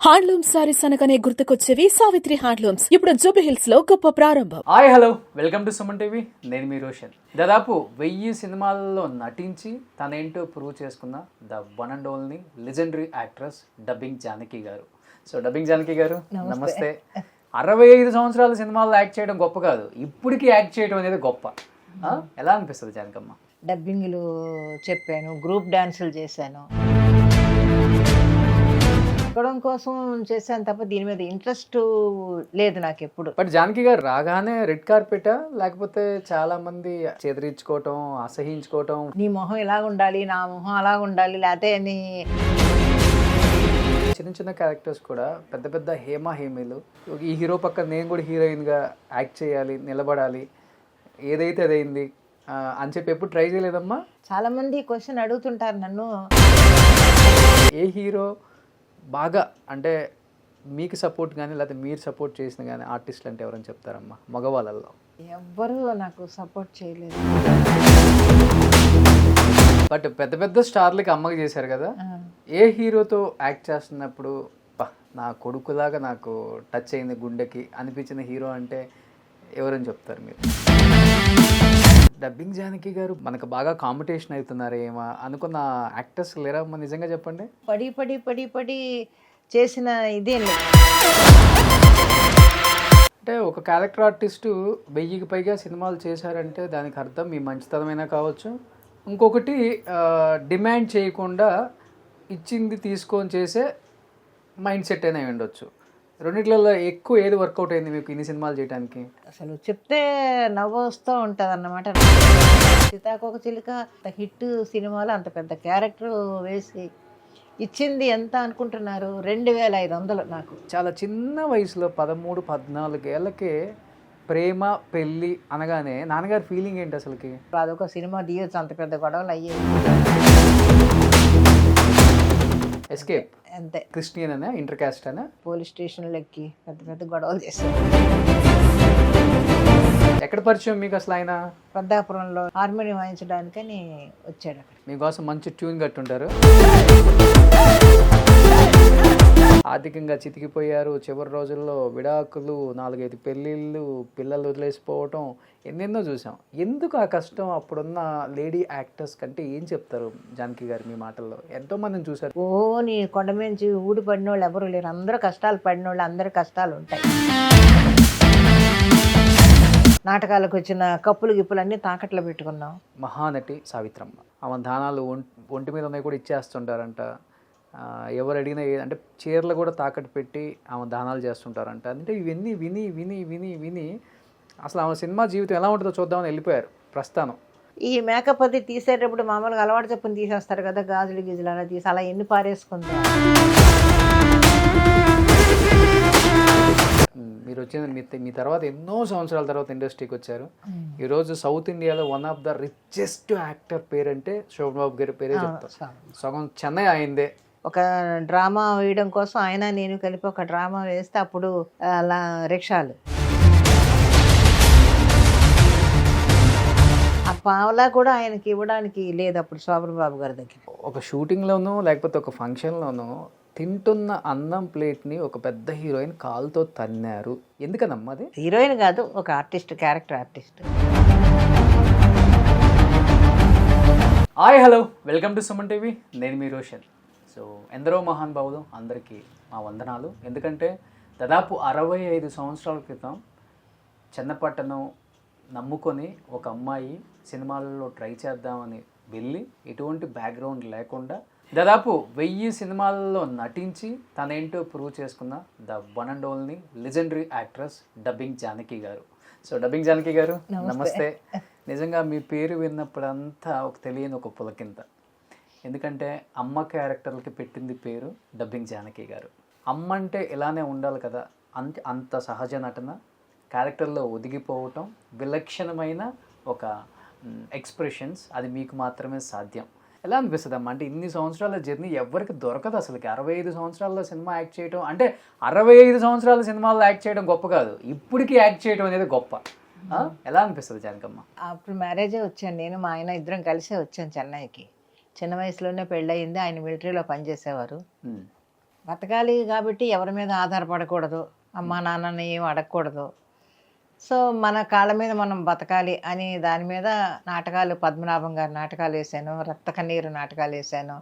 Handloom saris అనగానే గుర్తుకొచ్చేవి Savitri handlooms. ఇప్పుడు జూబీ hills లో గొప్ప ప్రారంభం. Hi hello, welcome to Suman TV. నేను మీ రోషన్. దాదాపు 1000 సినిమాల్లో నటించి తనేంటో ప్రూవ్ చేసుకున్న the one and only legendary actress dubbing Janaki garu. So dubbing Janaki గారు నమస్తే. 65 సంవత్సరాల సినిమాల్లో యాక్ట్ చేయడం గొప్ప కాదు, ఇప్పటికీ యాక్ట్ చేయడం అనేది గొప్ప. ఎలా అనిపిస్తుంది జానకమ్మ? డబ్బింగ్లు చెప్పాను, గ్రూప్ డాన్సులు చేశాను, ఎక్కడం కోసం చేశాను తప్ప దీని మీద ఇంట్రెస్ట్ లేదు నాకు ఎప్పుడు. బట్ జానకి గారు రాగానే రెడ్ కార్పెటా, లేకపోతే చాలా మంది చెదిరించుకోవటం, అసహించుకోవటం, నీ మొహం ఇలాగ ఉండాలి, నా మొహం అలాగ ఉండాలి, లేకపోతే నీ చిన్న చిన్న క్యారెక్టర్స్ కూడా పెద్ద పెద్ద హేమీలు, ఈ హీరో పక్కన నేను కూడా హీరోయిన్గా యాక్ట్ చేయాలి, నిలబడాలి, ఏదైతే అదైంది అని చెప్పి ఎప్పుడు ట్రై చేయలేదమ్మా? చాలా మంది క్వశ్చన్ అడుగుతుంటారు నన్ను. ఏ హీరో బాగా అంటే మీకు సపోర్ట్ కానీ లేకపోతే మీరు సపోర్ట్ చేసిన కానీ ఆర్టిస్టులు అంటే ఎవరని చెప్తారమ్మా మగవాళ్ళల్లో? ఎవ్వరూ నాకు సపోర్ట్ చేయలేదు. బట్ పెద్ద పెద్ద స్టార్లకి అమ్మకి చేశారు కదా, ఏ హీరోతో యాక్ట్ చేస్తున్నప్పుడు నా కొడుకులాగా నాకు టచ్ అయింది గుండెకి అనిపించిన హీరో అంటే ఎవరని చెప్తారు మీరు? డబ్బింగ్ జానకి గారు మనకు బాగా కాంపిటీషన్ అవుతున్నారేమో అనుకున్న యాక్టర్స్ లేరా అమ్మా? నిజంగా చెప్పండి. పడి పడి పడి పడి చేసిన ఇదే లేదు. అంటే ఒక క్యారెక్టర్ ఆర్టిస్టు 1000కి పైగా సినిమాలు చేశారంటే దానికి అర్థం మీ మంచితనమైనా కావచ్చు, ఇంకొకటి డిమాండ్ చేయకుండా ఇచ్చింది తీసుకొని చేసే మైండ్ సెట్ అయినా ఉండొచ్చు. రెండిట్లలో ఎక్కువ ఏది వర్కౌట్ అయింది మీకు ఇన్ని సినిమాలు చేయడానికి? అసలు చెప్తే నవ్వు వస్తూ ఉంటుంది అన్నమాట. సీతాకోక చిలుక హిట్ సినిమాలో అంత పెద్ద క్యారెక్టర్ వేసి ఇచ్చింది ఎంత అనుకుంటున్నారు? 2500 నాకు. చాలా చిన్న వయసులో 13-14 ఏళ్ళకే ప్రేమ పెళ్ళి అనగానే నాన్నగారి ఫీలింగ్ ఏంటి అసలుకి? అదొక సినిమా తీయొచ్చు, అంత పెద్ద గొడవలు అయ్యేవి. ఎస్కేప్ అంతే. క్రిస్టియన్ అనే ఇంటర్ క్యాస్ట్ అనే పోలీస్ స్టేషన్లో ఎక్కి పెద్ద పెద్ద గొడవలు చేశారు. ఎక్కడ పరిచయం మీకు అసలు ఆయన? పెద్దాపురంలో హార్మోనియం వాయించడానికని వచ్చాడు. అక్కడ మీకోసం మంచి ట్యూన్ కట్టుంటారు. ఆర్థికంగా చితికిపోయారు, చివరి రోజుల్లో విడాకులు, 4-5 పెళ్ళిళ్ళు, పిల్లలు వదిలేసిపోవటం, ఎన్నెన్నో చూసాం. ఎందుకు ఆ కష్టం అప్పుడున్న లేడీ యాక్టర్స్ కంటే ఏం చెప్తారు జానకి గారు మీ మాటల్లో? ఎంతో మందిని చూసారు. నీ కొండ మించి ఊడి పడిన వాళ్ళు ఎవరు లేరు, అందరూ కష్టాలు పడిన వాళ్ళు, అందరి కష్టాలు ఉంటాయి. నాటకాలకు వచ్చిన కప్పులు గిప్పులు అన్నీ తాకట్లో పెట్టుకున్నాం. మహానటి సావిత్రమ్మ, ఆమె దానాలు ఒంటి మీద ఉన్నాయి కూడా ఇచ్చేస్తుంటారంట. ఎవరు అడిగినా అంటే చీరలు కూడా తాకట్టు పెట్టి ఆమె దానాలు చేస్తుంటారంట. అంటే ఇవన్నీ విని విని విని విని అసలు ఆమె సినిమా జీవితం ఎలా ఉంటుందో చూద్దామని వెళ్ళిపోయారు ప్రస్థానం. ఈ మేకప్ అది తీసేటప్పుడు మామూలుగా అలవాటు చెప్పుని తీసేస్తారు కదా, గాజులు గీజులు అలా తీసి అలా ఎన్ని పారేసుకుంటారు. మీరు వచ్చిన మీ తర్వాత ఎన్నో సంవత్సరాల తర్వాత ఇండస్ట్రీకి వచ్చారు. ఈరోజు సౌత్ ఇండియాలో one of the richest actor పేరంటే శోభన్ బాబు గారి పేరే చెప్తారు. సగం చెన్నై అయిందే. ఒక డ్రామా వేయడం కోసం ఆయన నేను కలిపి ఒక డ్రామా వేస్తే అప్పుడు అలా రిక్షాలు ఆ పావలా కూడా ఆయనకి ఇవ్వడానికి లేదు అప్పుడు శోభన్ బాబు గారి దగ్గర. ఒక షూటింగ్లోనూ లేకపోతే ఒక ఫంక్షన్లోనూ తింటున్న అన్నం ప్లేట్ని ఒక పెద్ద హీరోయిన్ కాలుతో తన్నారు. ఎందుకనమ్మా అది? హీరోయిన్ కాదు, ఒక artist, character artist. Hi hello, welcome to Suman TV. నేను మీ రోషన్. సో ఎందరో మహానుభావులు, అందరికీ మా వందనాలు. ఎందుకంటే దాదాపు 65 సంవత్సరాల క్రితం చెన్నపట్టణం నమ్ముకొని ఒక అమ్మాయి సినిమాలలో ట్రై చేద్దామని వెళ్ళి ఎటువంటి బ్యాక్గ్రౌండ్ లేకుండా దాదాపు 1000 సినిమాల్లో నటించి తనేంటో ప్రూవ్ చేసుకున్న the one and only legendary actress dubbing Janaki garu. So dubbing Janaki గారు నమస్తే. నిజంగా మీ పేరు విన్నప్పుడంతా ఒక తెలియని ఒక పులకింత. ఎందుకంటే అమ్మ క్యారెక్టర్లకి పెట్టింది పేరు డబ్బింగ్ జానకి గారు. అమ్మ అంటే ఇలానే ఉండాలి కదా, అంత సహజ నటన, క్యారెక్టర్లో ఒదిగిపోవటం, విలక్షణమైన ఒక ఎక్స్ప్రెషన్స్, అది మీకు మాత్రమే సాధ్యం. ఎలా అనిపిస్తుంది అమ్మ? అంటే ఇన్ని సంవత్సరాల జర్నీ ఎవరికి దొరకదు అసలుకి. 65 సంవత్సరాల్లో సినిమా యాక్ట్ చేయడం అంటే 65 సంవత్సరాల సినిమాల్లో యాక్ట్ చేయడం గొప్ప కాదు, ఇప్పటికీ యాక్ట్ చేయడం అనేది గొప్ప. ఎలా అనిపిస్తుంది జానకమ్మ? అప్పుడు మ్యారేజే వచ్చాను నేను, మా ఆయన ఇద్దరం కలిసే వచ్చాను చెన్నైకి. చిన్న వయసులోనే పెళ్ళయింది. ఆయన మిలిటరీలో పనిచేసేవారు. బతకాలి కాబట్టి ఎవరి మీద ఆధారపడకూడదు, అమ్మా నాన్నని ఏం అడగకూడదు. సో మన కాళ్ళ మీద మనం బతకాలి అని దాని మీద నాటకాలు, పద్మనాభం గారి నాటకాలు వేసాను, రక్త కన్నీరు నాటకాలు వేసాను,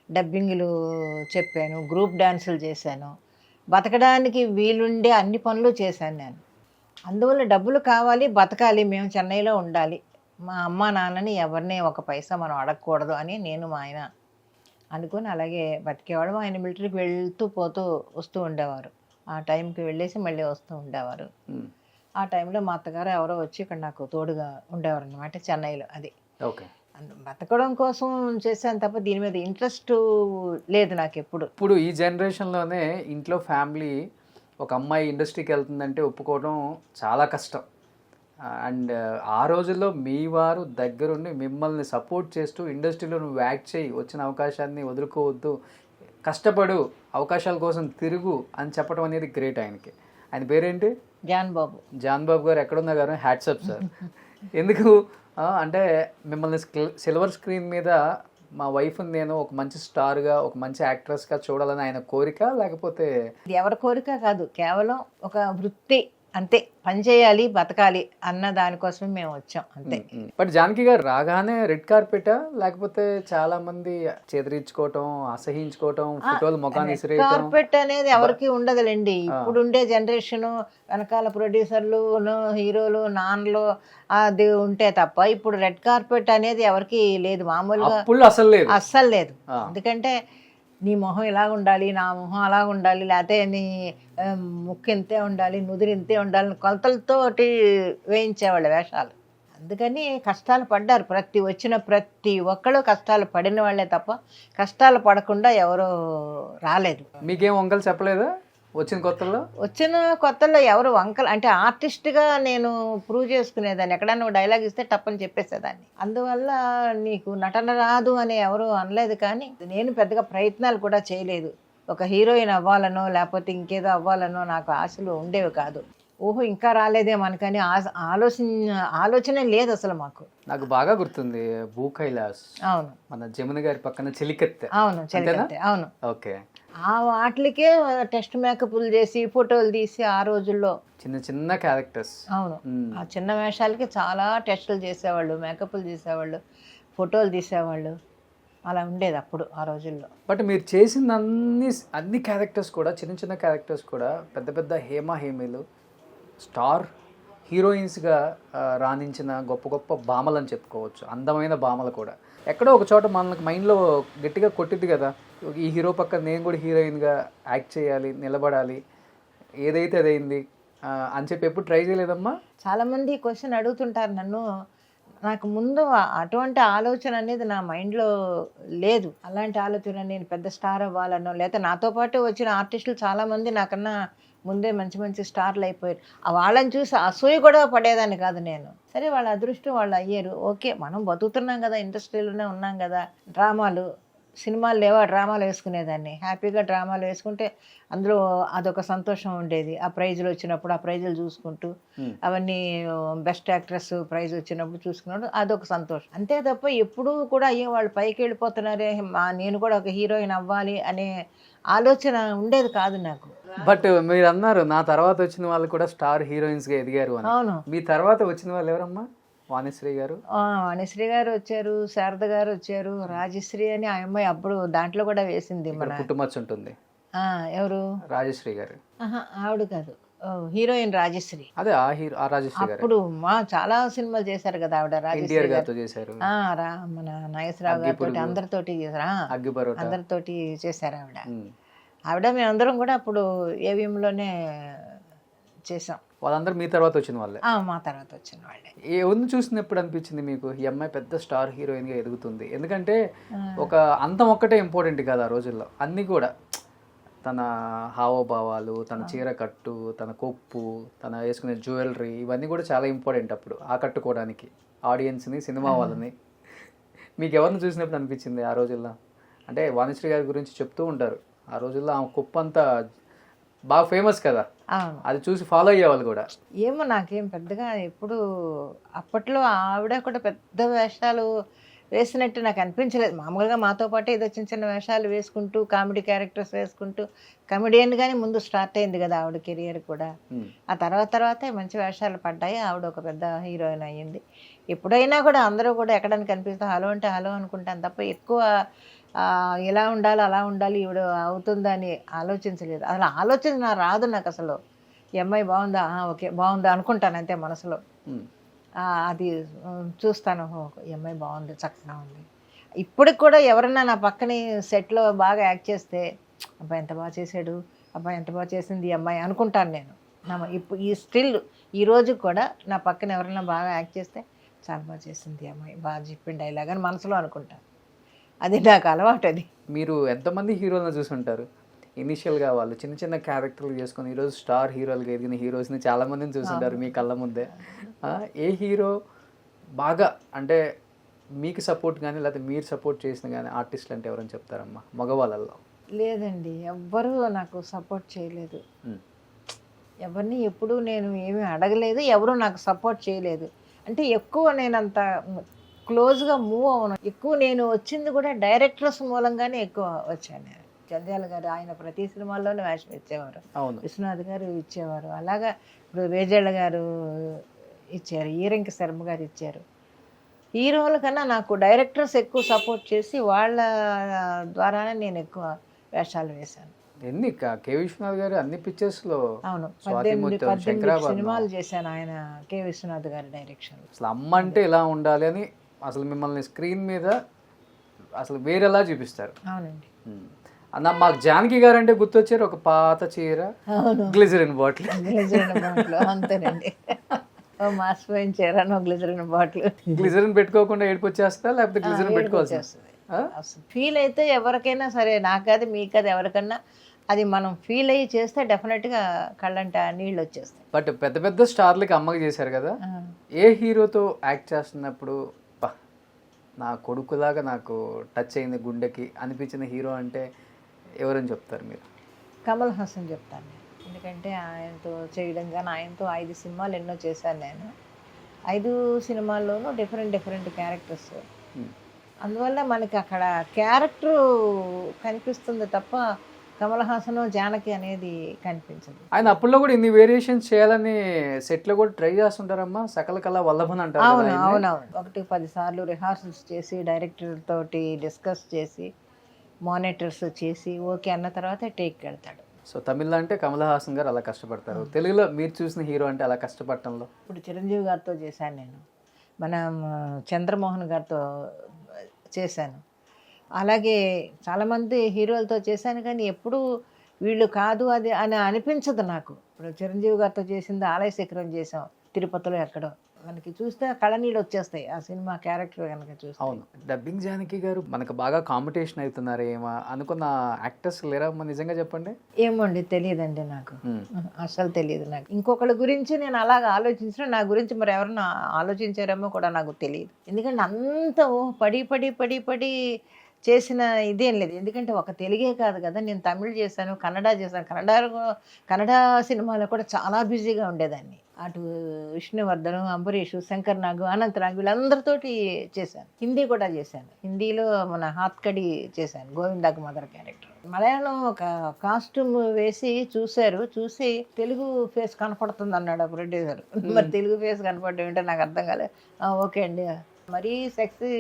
డబ్బింగ్లు చెప్పాను, గ్రూప్ డ్యాన్సులు చేశాను. బతకడానికి వీలుండే అన్ని పనులు చేశాను నేను. అందువల్ల డబ్బులు కావాలి, బతకాలి, మేము చెన్నైలో ఉండాలి, మా అమ్మ నాన్నని ఎవరిని ఒక పైసా మనం అడగకూడదు అని నేను మా ఆయన అనుకుని అలాగే బతికేవాడు. ఆయన మిలిటరీకి వెళ్తూ పోతూ వస్తూ ఉండేవారు. ఆ టైంకి వెళ్ళేసి మళ్ళీ వస్తూ ఉండేవారు. ఆ టైంలో మా అత్తగారు ఎవరో వచ్చి ఇక్కడ నాకు తోడుగా ఉండేవారు అనమాట చెన్నైలో. అది ఓకే. బతకడం కోసం చేశాను తప్ప దీని మీద ఇంట్రెస్ట్ లేదు నాకు ఎప్పుడు. ఇప్పుడు ఈ జనరేషన్లోనే ఇంట్లో ఫ్యామిలీ ఒక అమ్మాయి ఇండస్ట్రీకి వెళ్తుందంటే ఒప్పుకోవడం చాలా కష్టం. అండ్ ఆ రోజుల్లో మీ వారు దగ్గరుండి మిమ్మల్ని సపోర్ట్ చేస్తూ ఇండస్ట్రీలో నువ్వు యాక్ట్ చేయి, వచ్చిన అవకాశాన్ని వదులుకోవద్దు, కష్టపడు, అవకాశాల కోసం తిరుగు అని చెప్పడం అనేది గ్రేట్. ఆయన పేరేంటి? జాన్ బాబు. జాన్ బాబు గారు ఎక్కడున్నా గారు హ్యాట్సప్ సార్. ఎందుకు అంటే మిమ్మల్ని సిల్వర్ స్క్రీన్ మీద మా వైఫ్ని నేను ఒక మంచి స్టార్గా, ఒక మంచి యాక్ట్రెస్గా చూడాలని ఆయన కోరిక, లేకపోతే ఇది ఎవరి కోరిక కాదు, కేవలం ఒక వృత్తి అంతే. పని చేయాలి, బతకాలి అన్న దానికోసమే మేము వచ్చాం అంతే. బట్ జానకి గారు రాగానే రెడ్ కార్పెటా, లేకపోతే చాలా మంది చేదరించుకోవటం, అసహించుకోవటం, ఫోటోలు ముఖాన్ని విసిరేయటం? కార్పెట్ అనేది ఎవరికి ఉండదులేండి. ఇప్పుడు ఉండే జనరేషన్ వెనకాల ప్రొడ్యూసర్లు, హీరోలు, నాన్నలు అది ఉంటే తప్ప ఇప్పుడు రెడ్ కార్పెట్ అనేది ఎవరికి లేదు. మామూలుగా అస్సలు లేదు. ఎందుకంటే నీ మొహం ఇలా ఉండాలి, నా మొహం అలా ఉండాలి, లేకపోతే నీ ముక్కు ఇంతే ఉండాలి, నుదురు ఇంతే ఉండాలి, కొలతలతోటి వేయించేవాళ్ళు వేషాలు. అందుకని కష్టాలు పడ్డారు. ప్రతి ఒక్కళ్ళు కష్టాలు పడిన వాళ్ళే తప్ప కష్టాలు పడకుండా ఎవరో రాలేదు. మీకేం వంకలు చెప్పలేదా వచ్చిన కొత్తల్లో? ఎవరు వంకలు అంటే ఆర్టిస్ట్గా నేను ప్రూవ్ చేసుకునేదాన్ని. ఎక్కడన్నా డైలాగ్ ఇస్తే టప్పని చెప్పేసేదాన్ని. అందువల్ల నీకు నటన రాదు అని ఎవరు అనలేదు. కానీ నేను పెద్దగా ప్రయత్నాలు కూడా చేయలేదు. ఒక హీరోయిన్ అవ్వాలనో లేకపోతే ఇంకేదో అవ్వాలనో నాకు ఆశలు ఉండేవి కాదు. ఓహో ఇంకా రాలేదే మనకని ఆలోచన లేదు అసలు మాకు. నాకు బాగా గుర్తుంది భూ కైలాస్. అవును, మన జమున గారి పక్కన చెలికత్తె. అవును, చెలికత్తె. అవును. ఓకే. ఆ వాటికే టెస్ట్ మేకప్లు చేసి ఫోటోలు తీసి ఆ రోజుల్లో చిన్న క్యారెక్టర్స్. అవును, ఆ చిన్న వేషాలకి చాలా టెస్టులు చేసేవాళ్ళు, మేకప్లు చేసేవాళ్ళు, ఫోటోలు తీసేవాళ్ళు. అలా ఉండేది అప్పుడు ఆ రోజుల్లో. బట్ మీరు చేసిన అన్ని క్యారెక్టర్స్ కూడా, చిన్న క్యారెక్టర్స్ కూడా పెద్ద హేమీలు, స్టార్ హీరోయిన్స్గా రాణించిన గొప్ప భామలు అని చెప్పుకోవచ్చు. అందమైన భామలు కూడా. ఎక్కడో ఒక చోట మనకు మైండ్లో గట్టిగా కొట్టిద్ది కదా, ఈ హీరో పక్కన నేను కూడా హీరోయిన్గా యాక్ట్ చేయాలి, నిలబడాలి, ఏదైతే అదైంది అని చెప్పి ఎప్పుడు ట్రై చేయలేదమ్మా? చాలామంది క్వశ్చన్ అడుగుతుంటారు నన్ను. నాకు ముందు అటువంటి ఆలోచన అనేది నా మైండ్లో లేదు. అలాంటి ఆలోచన నేను పెద్ద స్టార్ అవ్వాలనో, లేకపోతే నాతో పాటు వచ్చిన ఆర్టిస్టులు చాలామంది నాకన్నా ముందే మంచి స్టార్లు అయిపోయారు. వాళ్ళని చూసి అసూయ కూడా పడేదాన్ని కాదు నేను. సరే, వాళ్ళ అదృష్టం వాళ్ళు అయ్యారు. ఓకే, మనం బతుకుతున్నాం కదా, ఇండస్ట్రీలోనే ఉన్నాం కదా. సినిమాలు లేవా, డ్రామాలు వేసుకునేదాన్ని. హ్యాపీగా డ్రామాలు వేసుకుంటే అందులో అదొక సంతోషం ఉండేది. ఆ ప్రైజులు వచ్చినప్పుడు ఆ ప్రైజులు చూసుకుంటూ, అవన్నీ బెస్ట్ యాక్ట్రెస్ ప్రైజ్ వచ్చినప్పుడు చూసుకున్నప్పుడు అదొక సంతోషం. అంతే తప్ప ఎప్పుడూ కూడా అయ్యో వాళ్ళు పైకి వెళ్ళిపోతున్నారే, నేను కూడా ఒక హీరోయిన్ అవ్వాలి అనే ఆలోచన ఉండేది కాదు నాకు. బట్ మీరు అన్నారు నా తర్వాత వచ్చిన వాళ్ళు కూడా స్టార్ హీరోయిన్స్గా ఎదిగారు అని. అవును. మీ తర్వాత వచ్చిన వాళ్ళు ఎవరమ్మా? వాణిశ్రీ గారు. వాణిశ్రీ గారు వచ్చారు, శారద గారు వచ్చారు, రాజశ్రీ అని ఆ అమ్మాయి అప్పుడు దాంట్లో కూడా వేసింది. మన పుట్టుమచ్చ ఉంటుంది. ఎవరు? రాజశ్రీ గారు. ఆవిడ కాదు, హీరోయిన్ రాజశ్రీ. అదే ఆ రాజశ్రీ గారు. అప్పుడు చాలా సినిమాలు చేశారు కదా ఆవిడ. రాజశ్రీ గారితో చేశారు, మన నాగేశ్వరరావు గారితో అందరితోటి చేశారు, అందరితోటి చేశారు ఆవిడ. మేమందరం కూడా అప్పుడు ఏవిఎంలోనే చేసాం. వాళ్ళందరూ మీ తర్వాత వచ్చిన వాళ్ళే? మా తర్వాత వచ్చిన వాళ్ళే. ఎవరిని చూసినప్పుడు అనిపించింది మీకు ఈ అమ్మాయి పెద్ద స్టార్ హీరోయిన్గా ఎదుగుతుంది? ఎందుకంటే ఒక అందం ఒక్కటే ఇంపార్టెంట్ కాదు ఆ రోజుల్లో, అన్నీ కూడా తన హావభావాలు, తన చీర కట్టు, తన కొప్పు, తన వేసుకునే జ్యువెలరీ, ఇవన్నీ కూడా చాలా ఇంపార్టెంట్ అప్పుడు ఆకట్టుకోవడానికి ఆడియన్స్ని, సినిమా వాళ్ళని. మీకు ఎవరిని చూసినప్పుడు అనిపించింది ఆ రోజుల్లో? అంటే వాణిశ్రీ గారి గురించి చెప్తూ ఉంటారు, ఆ రోజుల్లో ఆమె కొప్పు అంతా బాగా ఫేమస్ కదా, అది చూసి ఫాలో అయ్యేవాళ్ళు కూడా. ఏమో నాకేం పెద్దగా ఎప్పుడు అప్పట్లో ఆవిడ కూడా పెద్ద వేషాలు వేసినట్టు నాకు అనిపించలేదు. మామూలుగా మాతో పాటు ఏదో చిన్న చిన్న వేషాలు వేసుకుంటూ కామెడీ క్యారెక్టర్స్ వేసుకుంటూ కమెడియన్గానే ముందు స్టార్ట్ అయింది కదా ఆవిడ కెరియర్ కూడా. ఆ తర్వాతే మంచి వేషాలు పడ్డాయి. ఆవిడ ఒక పెద్ద హీరోయిన్ అయ్యింది. ఎప్పుడైనా కూడా అందరూ కూడా ఎక్కడానికి కనిపిస్తే హలో అంటే హలో అనుకుంటాను తప్ప ఎక్కువ ఇలా ఉండాలి అలా ఉండాలి ఈవిడ అవుతుందని ఆలోచించలేదు. అసలు ఆలోచన రాదు నాకు అసలు. ఈ అమ్మాయి బాగుందా, ఓకే బాగుందా అనుకుంటాను అంతే మనసులో. అది చూస్తాను, ఈ అమ్మాయి బాగుంది, చక్కగా ఉంది. ఇప్పటికి కూడా ఎవరన్నా నా పక్కనే సెట్లో బాగా యాక్ట్ చేస్తే అబ్బాయి ఎంత బాగా చేశాడు, అబ్బాయి ఎంత బాగా చేసింది ఈ అమ్మాయి అనుకుంటాను నేను. ఇప్పుడు ఈ రోజు కూడా నా పక్కన ఎవరైనా బాగా యాక్ట్ చేస్తే చాలా బాగా చేసింది ఈ అమ్మాయి, బాగా చెప్పిన డైలాగ్ అని మనసులో అనుకుంటాను. అది నాకు అలవాటు. అది మీరు ఎంతమంది హీరోలను చూసుంటారు? ఇనిషియల్గా వాళ్ళు చిన్న చిన్న క్యారెక్టర్లు చేసుకొని ఈరోజు స్టార్ హీరోలుగా ఎదిగిన హీరోస్ని చాలామందిని చూసుంటారు మీ కళ్ళ ముందే. ఏ హీరో బాగా అంటే మీకు సపోర్ట్ కానీ లేకపోతే మీరు సపోర్ట్ చేసిన కానీ ఆర్టిస్టులు అంటే ఎవరని చెప్తారమ్మా మగవాళ్ళల్లో? లేదండి, ఎవ్వరూ నాకు సపోర్ట్ చేయలేదు. ఎవరిని ఎప్పుడూ నేను ఏమీ అడగలేదు, ఎవరూ నాకు సపోర్ట్ చేయలేదు. అంటే ఎక్కువ నేను అంత క్లోజ్గా మూవ్ అవ్వను. ఎక్కువ నేను వచ్చింది కూడా డైరెక్టర్స్ మూలంగానే ఎక్కువ వచ్చాను నేను. జంధ్యాల గారు ఆయన ప్రతి సినిమాల్లోనే వేషం ఇచ్చేవారు, విశ్వనాథ్ గారు ఇచ్చేవారు. అలాగా ఇప్పుడు వేజళ్ళ గారు ఇచ్చారు, ఈరంకి శర్మ గారు ఇచ్చారు. హీరోల కన్నా నాకు డైరెక్టర్స్ ఎక్కువ సపోర్ట్ చేసి వాళ్ళ ద్వారానే నేను ఎక్కువ వేషాలు వేశాను. ఎన్ని కె విశ్వనాథ్ గారు అన్ని పిక్చర్స్లో? అవును, 18 సినిమాలు చేశాను ఆయన కె విశ్వనాథ్ గారి డైరెక్షన్. అసలు అమ్మ అంటే ఇలా ఉండాలి అని అసలు మిమ్మల్ని స్క్రీన్ మీద అసలు వేరేలా చూపిస్తారు. అవునండి. అన్న మాకు జానకి గారు అంటే గుర్తొచ్చారు, ఒక పాత చీర, గ్లిజరిన్ బాటిల్. అంతేనండి, మాసిపోయిన చీర, గ్లిజరిన్ బాటిల్. గ్లిజరిన్ పెట్టుకోకుండా ఏడుపు వచ్చేస్తా, లేకపోతే గ్లిజరిన్ పెట్టుకోవాల్సి ఫీల్ అయితే ఎవరికైనా సరే, నాకది మీకది ఎవరికన్నా అది మనం ఫీల్ అయ్యి చేస్తే డెఫినెట్గా కళ్ళంట నీళ్ళు వచ్చేస్తాయి. బట్ పెద్ద పెద్ద స్టార్లకి అమ్మకి చేశారు కదా, ఏ హీరోతో యాక్ట్ చేస్తున్నప్పుడు నా కొడుకులాగా నాకు టచ్ అయింది గుండెకి అనిపించిన హీరో అంటే ఎవరని చెప్తారు మీరు? కమల్ హాసన్ చెప్తాను నేను. ఎందుకంటే ఆయనతో చేయడం కానీ, ఆయనతో 5 సినిమాలు ఎన్నో చేశాను నేను. 5 సినిమాల్లోనూ డిఫరెంట్ క్యారెక్టర్స్. అందువల్ల మనకి అక్కడ క్యారెక్టరు కనిపిస్తుంది తప్ప కమల్ హాసన్ జానకి అనేది కనిపించదు. ఆయన అప్పుల్లో కూడా ఇన్ని వేరియేషన్స్ చేయాలని సెట్లో కూడా ట్రై చేస్తుంటారమ్మా, సకల కళ వల్లభన్ అంటారు. అవునవును, 1-10 సార్లు రిహార్సల్స్ చేసి డైరెక్టర్ తోటి డిస్కస్ చేసి మానిటర్స్ చేసి ఓకే అన్న తర్వాత టేక్ వెళ్తాడు. సో తమిళ్లో అంటే కమల్ హాసన్ గారు అలా కష్టపడతారు, తెలుగులో మీరు చూసిన హీరో అంటే అలా కష్టపడటంలో? ఇప్పుడు చిరంజీవి గారితో చేశాను నేను, మనం చంద్రమోహన్ గారితో చేశాను, అలాగే చాలామంది హీరోలతో చేశాను. కానీ ఎప్పుడు వీళ్ళు కాదు అది అని అనిపించదు నాకు. ఇప్పుడు చిరంజీవి గారితో చేసింది ఆలయ శిఖరం చేసాం తిరుపతిలో ఎక్కడో, మనకి చూస్తే కళనీళ్ళు వచ్చేస్తాయి ఆ సినిమా క్యారెక్టర్ కనుక చూస్తే. అవును, డబ్బింగ్ జానకి గారు మనకు బాగా కాంపిటీషన్ అవుతున్నారు ఏమో అనుకున్న యాక్టర్స్ లేరా నిజంగా చెప్పండి? ఏమోండి, తెలియదండి నాకు, అసలు తెలియదు నాకు. ఇంకొకళ్ళ గురించి నేను అలాగ ఆలోచించిన, నా గురించి మరి ఎవరన్నా ఆలోచించారేమో కూడా నాకు తెలియదు. ఎందుకంటే అంత పడి చేసిన ఇదేం లేదు. ఎందుకంటే ఒక తెలుగే కాదు కదా, నేను తమిళ్ చేశాను, కన్నడ చేశాను. కన్నడ సినిమాలో కూడా చాలా బిజీగా ఉండేదాన్ని. అటు విష్ణువర్ధన్, అంబరీష్, శంకర్ నాగ్, అనంత్ నాగ్ వీళ్ళందరితోటి చేశాను. హిందీ కూడా చేశాను. హిందీలో మన హాత్కడి చేశాను, గోవిందాకు మదర్ క్యారెక్టర్. మలయాళం ఒక కాస్ట్యూమ్ వేసి చూశారు, చూసి తెలుగు ఫేస్ కనపడుతుంది అన్నాడు ప్రొడ్యూసర్. మరి తెలుగు ఫేస్ కనపడడం ఏంటో నాకు అర్థం కాలేదు. ఓకే అండి, మరీ సెక్సీ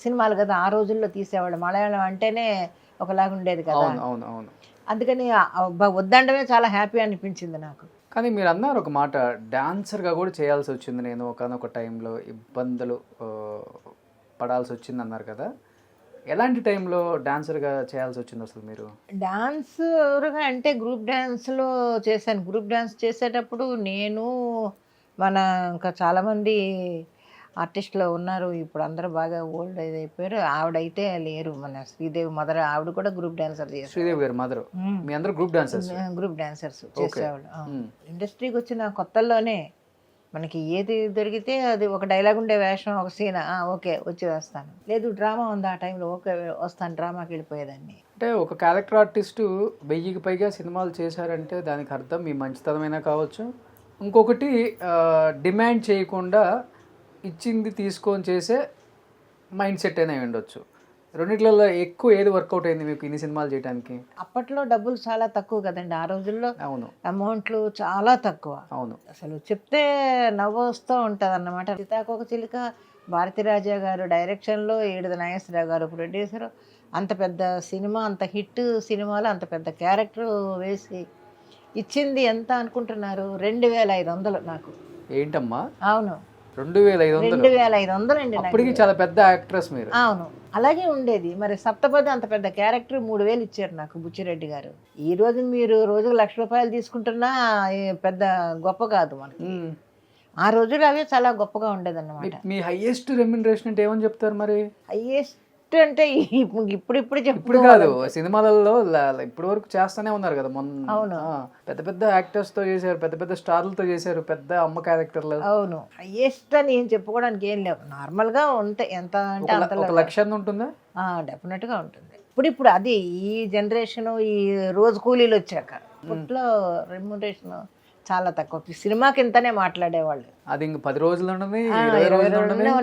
సినిమాలు కదా ఆ రోజుల్లో తీసేవాళ్ళు, మలయాళం అంటేనే ఒకలాగా ఉండేది కదా. అందుకని వద్దండమే చాలా హ్యాపీ అనిపించింది నాకు. కానీ మీరు అన్నారు ఒక మాట, డాన్సర్గా కూడా చేయాల్సి వచ్చింది నేను ఒకనొక టైంలో, ఇబ్బందులు పడాల్సి వచ్చింది అన్నారు కదా, ఎలాంటి టైంలో డాన్సర్గా చేయాల్సి వచ్చింది అసలు మీరు? డాన్సర్గా అంటే గ్రూప్ డ్యాన్స్లో చేశాను. గ్రూప్ డ్యాన్స్ చేసేటప్పుడు నేను ఇంకా చాలామంది ఆర్టిస్టులు ఉన్నారు, ఇప్పుడు అందరూ బాగా ఓల్డ్ ఏజ్ అయిపోయారు. ఆవిడైతే లేరు, మన శ్రీదేవి మదర్, ఆవిడ కూడా గ్రూప్ డాన్సర్ చేశారు. శ్రీదేవి గారు మదర్, మీ అందరూ గ్రూప్ డాన్సర్స్ చేసేవాళ్ళు. ఇండస్ట్రీకి వచ్చిన కొత్తల్లోనే మనకి ఏది దొరికితే అది, ఒక డైలాగ్ ఉండే వేషం, ఒక సీన్, ఓకే వచ్చి వేస్తాను, లేదు డ్రామా ఉంది ఆ టైంలో, ఓకే వస్తాను, డ్రామాకి వెళ్ళిపోయేదాన్ని. అంటే ఒక క్యారెక్టర్ ఆర్టిస్టు 1000కి పైగా సినిమాలు చేశారంటే దానికి అర్థం మీ మంచితనమైనా కావచ్చు, ఇంకొకటి డిమాండ్ చేయకుండా ఇచ్చింది తీసుకొని చేసే మైండ్ సెట్ అయినా ఉండొచ్చు. రెండిట్లలో ఎక్కువ ఏది వర్కౌట్ అయింది మీకు ఇన్ని సినిమాలు చేయడానికి? అప్పట్లో డబ్బులు చాలా తక్కువ కదండి ఆ రోజుల్లో. అవును అమౌంట్లు చాలా తక్కువ. అవును. అసలు చెప్తే నవ్వు వస్తూ ఉంటుంది అన్నమాట. సీతాకోక చిలుక భారతీరాజా గారు డైరెక్షన్లో, ఏడుద నాగేశ్వరరావు గారు ప్రొడ్యూసరు, అంత పెద్ద సినిమా, అంత హిట్ సినిమాలో అంత పెద్ద క్యారెక్టర్ వేసి ఇచ్చింది ఎంత అనుకుంటున్నారు? 2500 నాకు. ఏంటమ్మా అవును, 2500? 2500 అండి. అప్పటికి చాలా పెద్ద యాక్ట్రెస్ మీరు. అవును, అలాగే ఉండేది. మరి సప్తపది అంత పెద్ద క్యారెక్టర్ 3000 ఇచ్చారు నాకు బుచ్చిరెడ్డి గారు. ఈ రోజు మీరు రోజుకు ₹1,00,000 తీసుకుంటున్నా పెద్ద గొప్ప కాదు మనకి. ఆ రోజులు అవే చాలా గొప్పగా ఉండేదన్నమాట. మీ హైయెస్ట్ రెమ్యునరేషన్ అంటే ఏమని చెప్తారు మరి? హైయెస్ట్ అంటే ఇప్పుడు ఇప్పుడు కాదు, సినిమాలలో ఇప్పటి వరకు చేస్తానే ఉన్నారు కదా. మొన్న అవును, పెద్ద పెద్ద యాక్టర్స్ తో చేశారు, పెద్ద పెద్ద స్టార్లతో చేశారు, పెద్ద అమ్మ క్యారెక్టర్లు. అవును, హైయెస్ట్ అని ఏం చెప్పుకోవడానికి ఏం లేవు. నార్మల్ గా ఉంటాయి. ఎంత అంటే అంత 1,00,000 ఉంటుందా? డెఫినెట్ గా ఉంటుంది. ఇప్పుడు అది ఈ జనరేషన్, ఈ రోజు కూలీలు వచ్చాక ఇప్పట్లో రెమ్యునరేషన్ చాలా తక్కువ. సినిమాకి ఇంతనే మాట్లాడేవాళ్ళు. అది ఇంక 10 రోజులు ఉండదు, 20 రోజులు,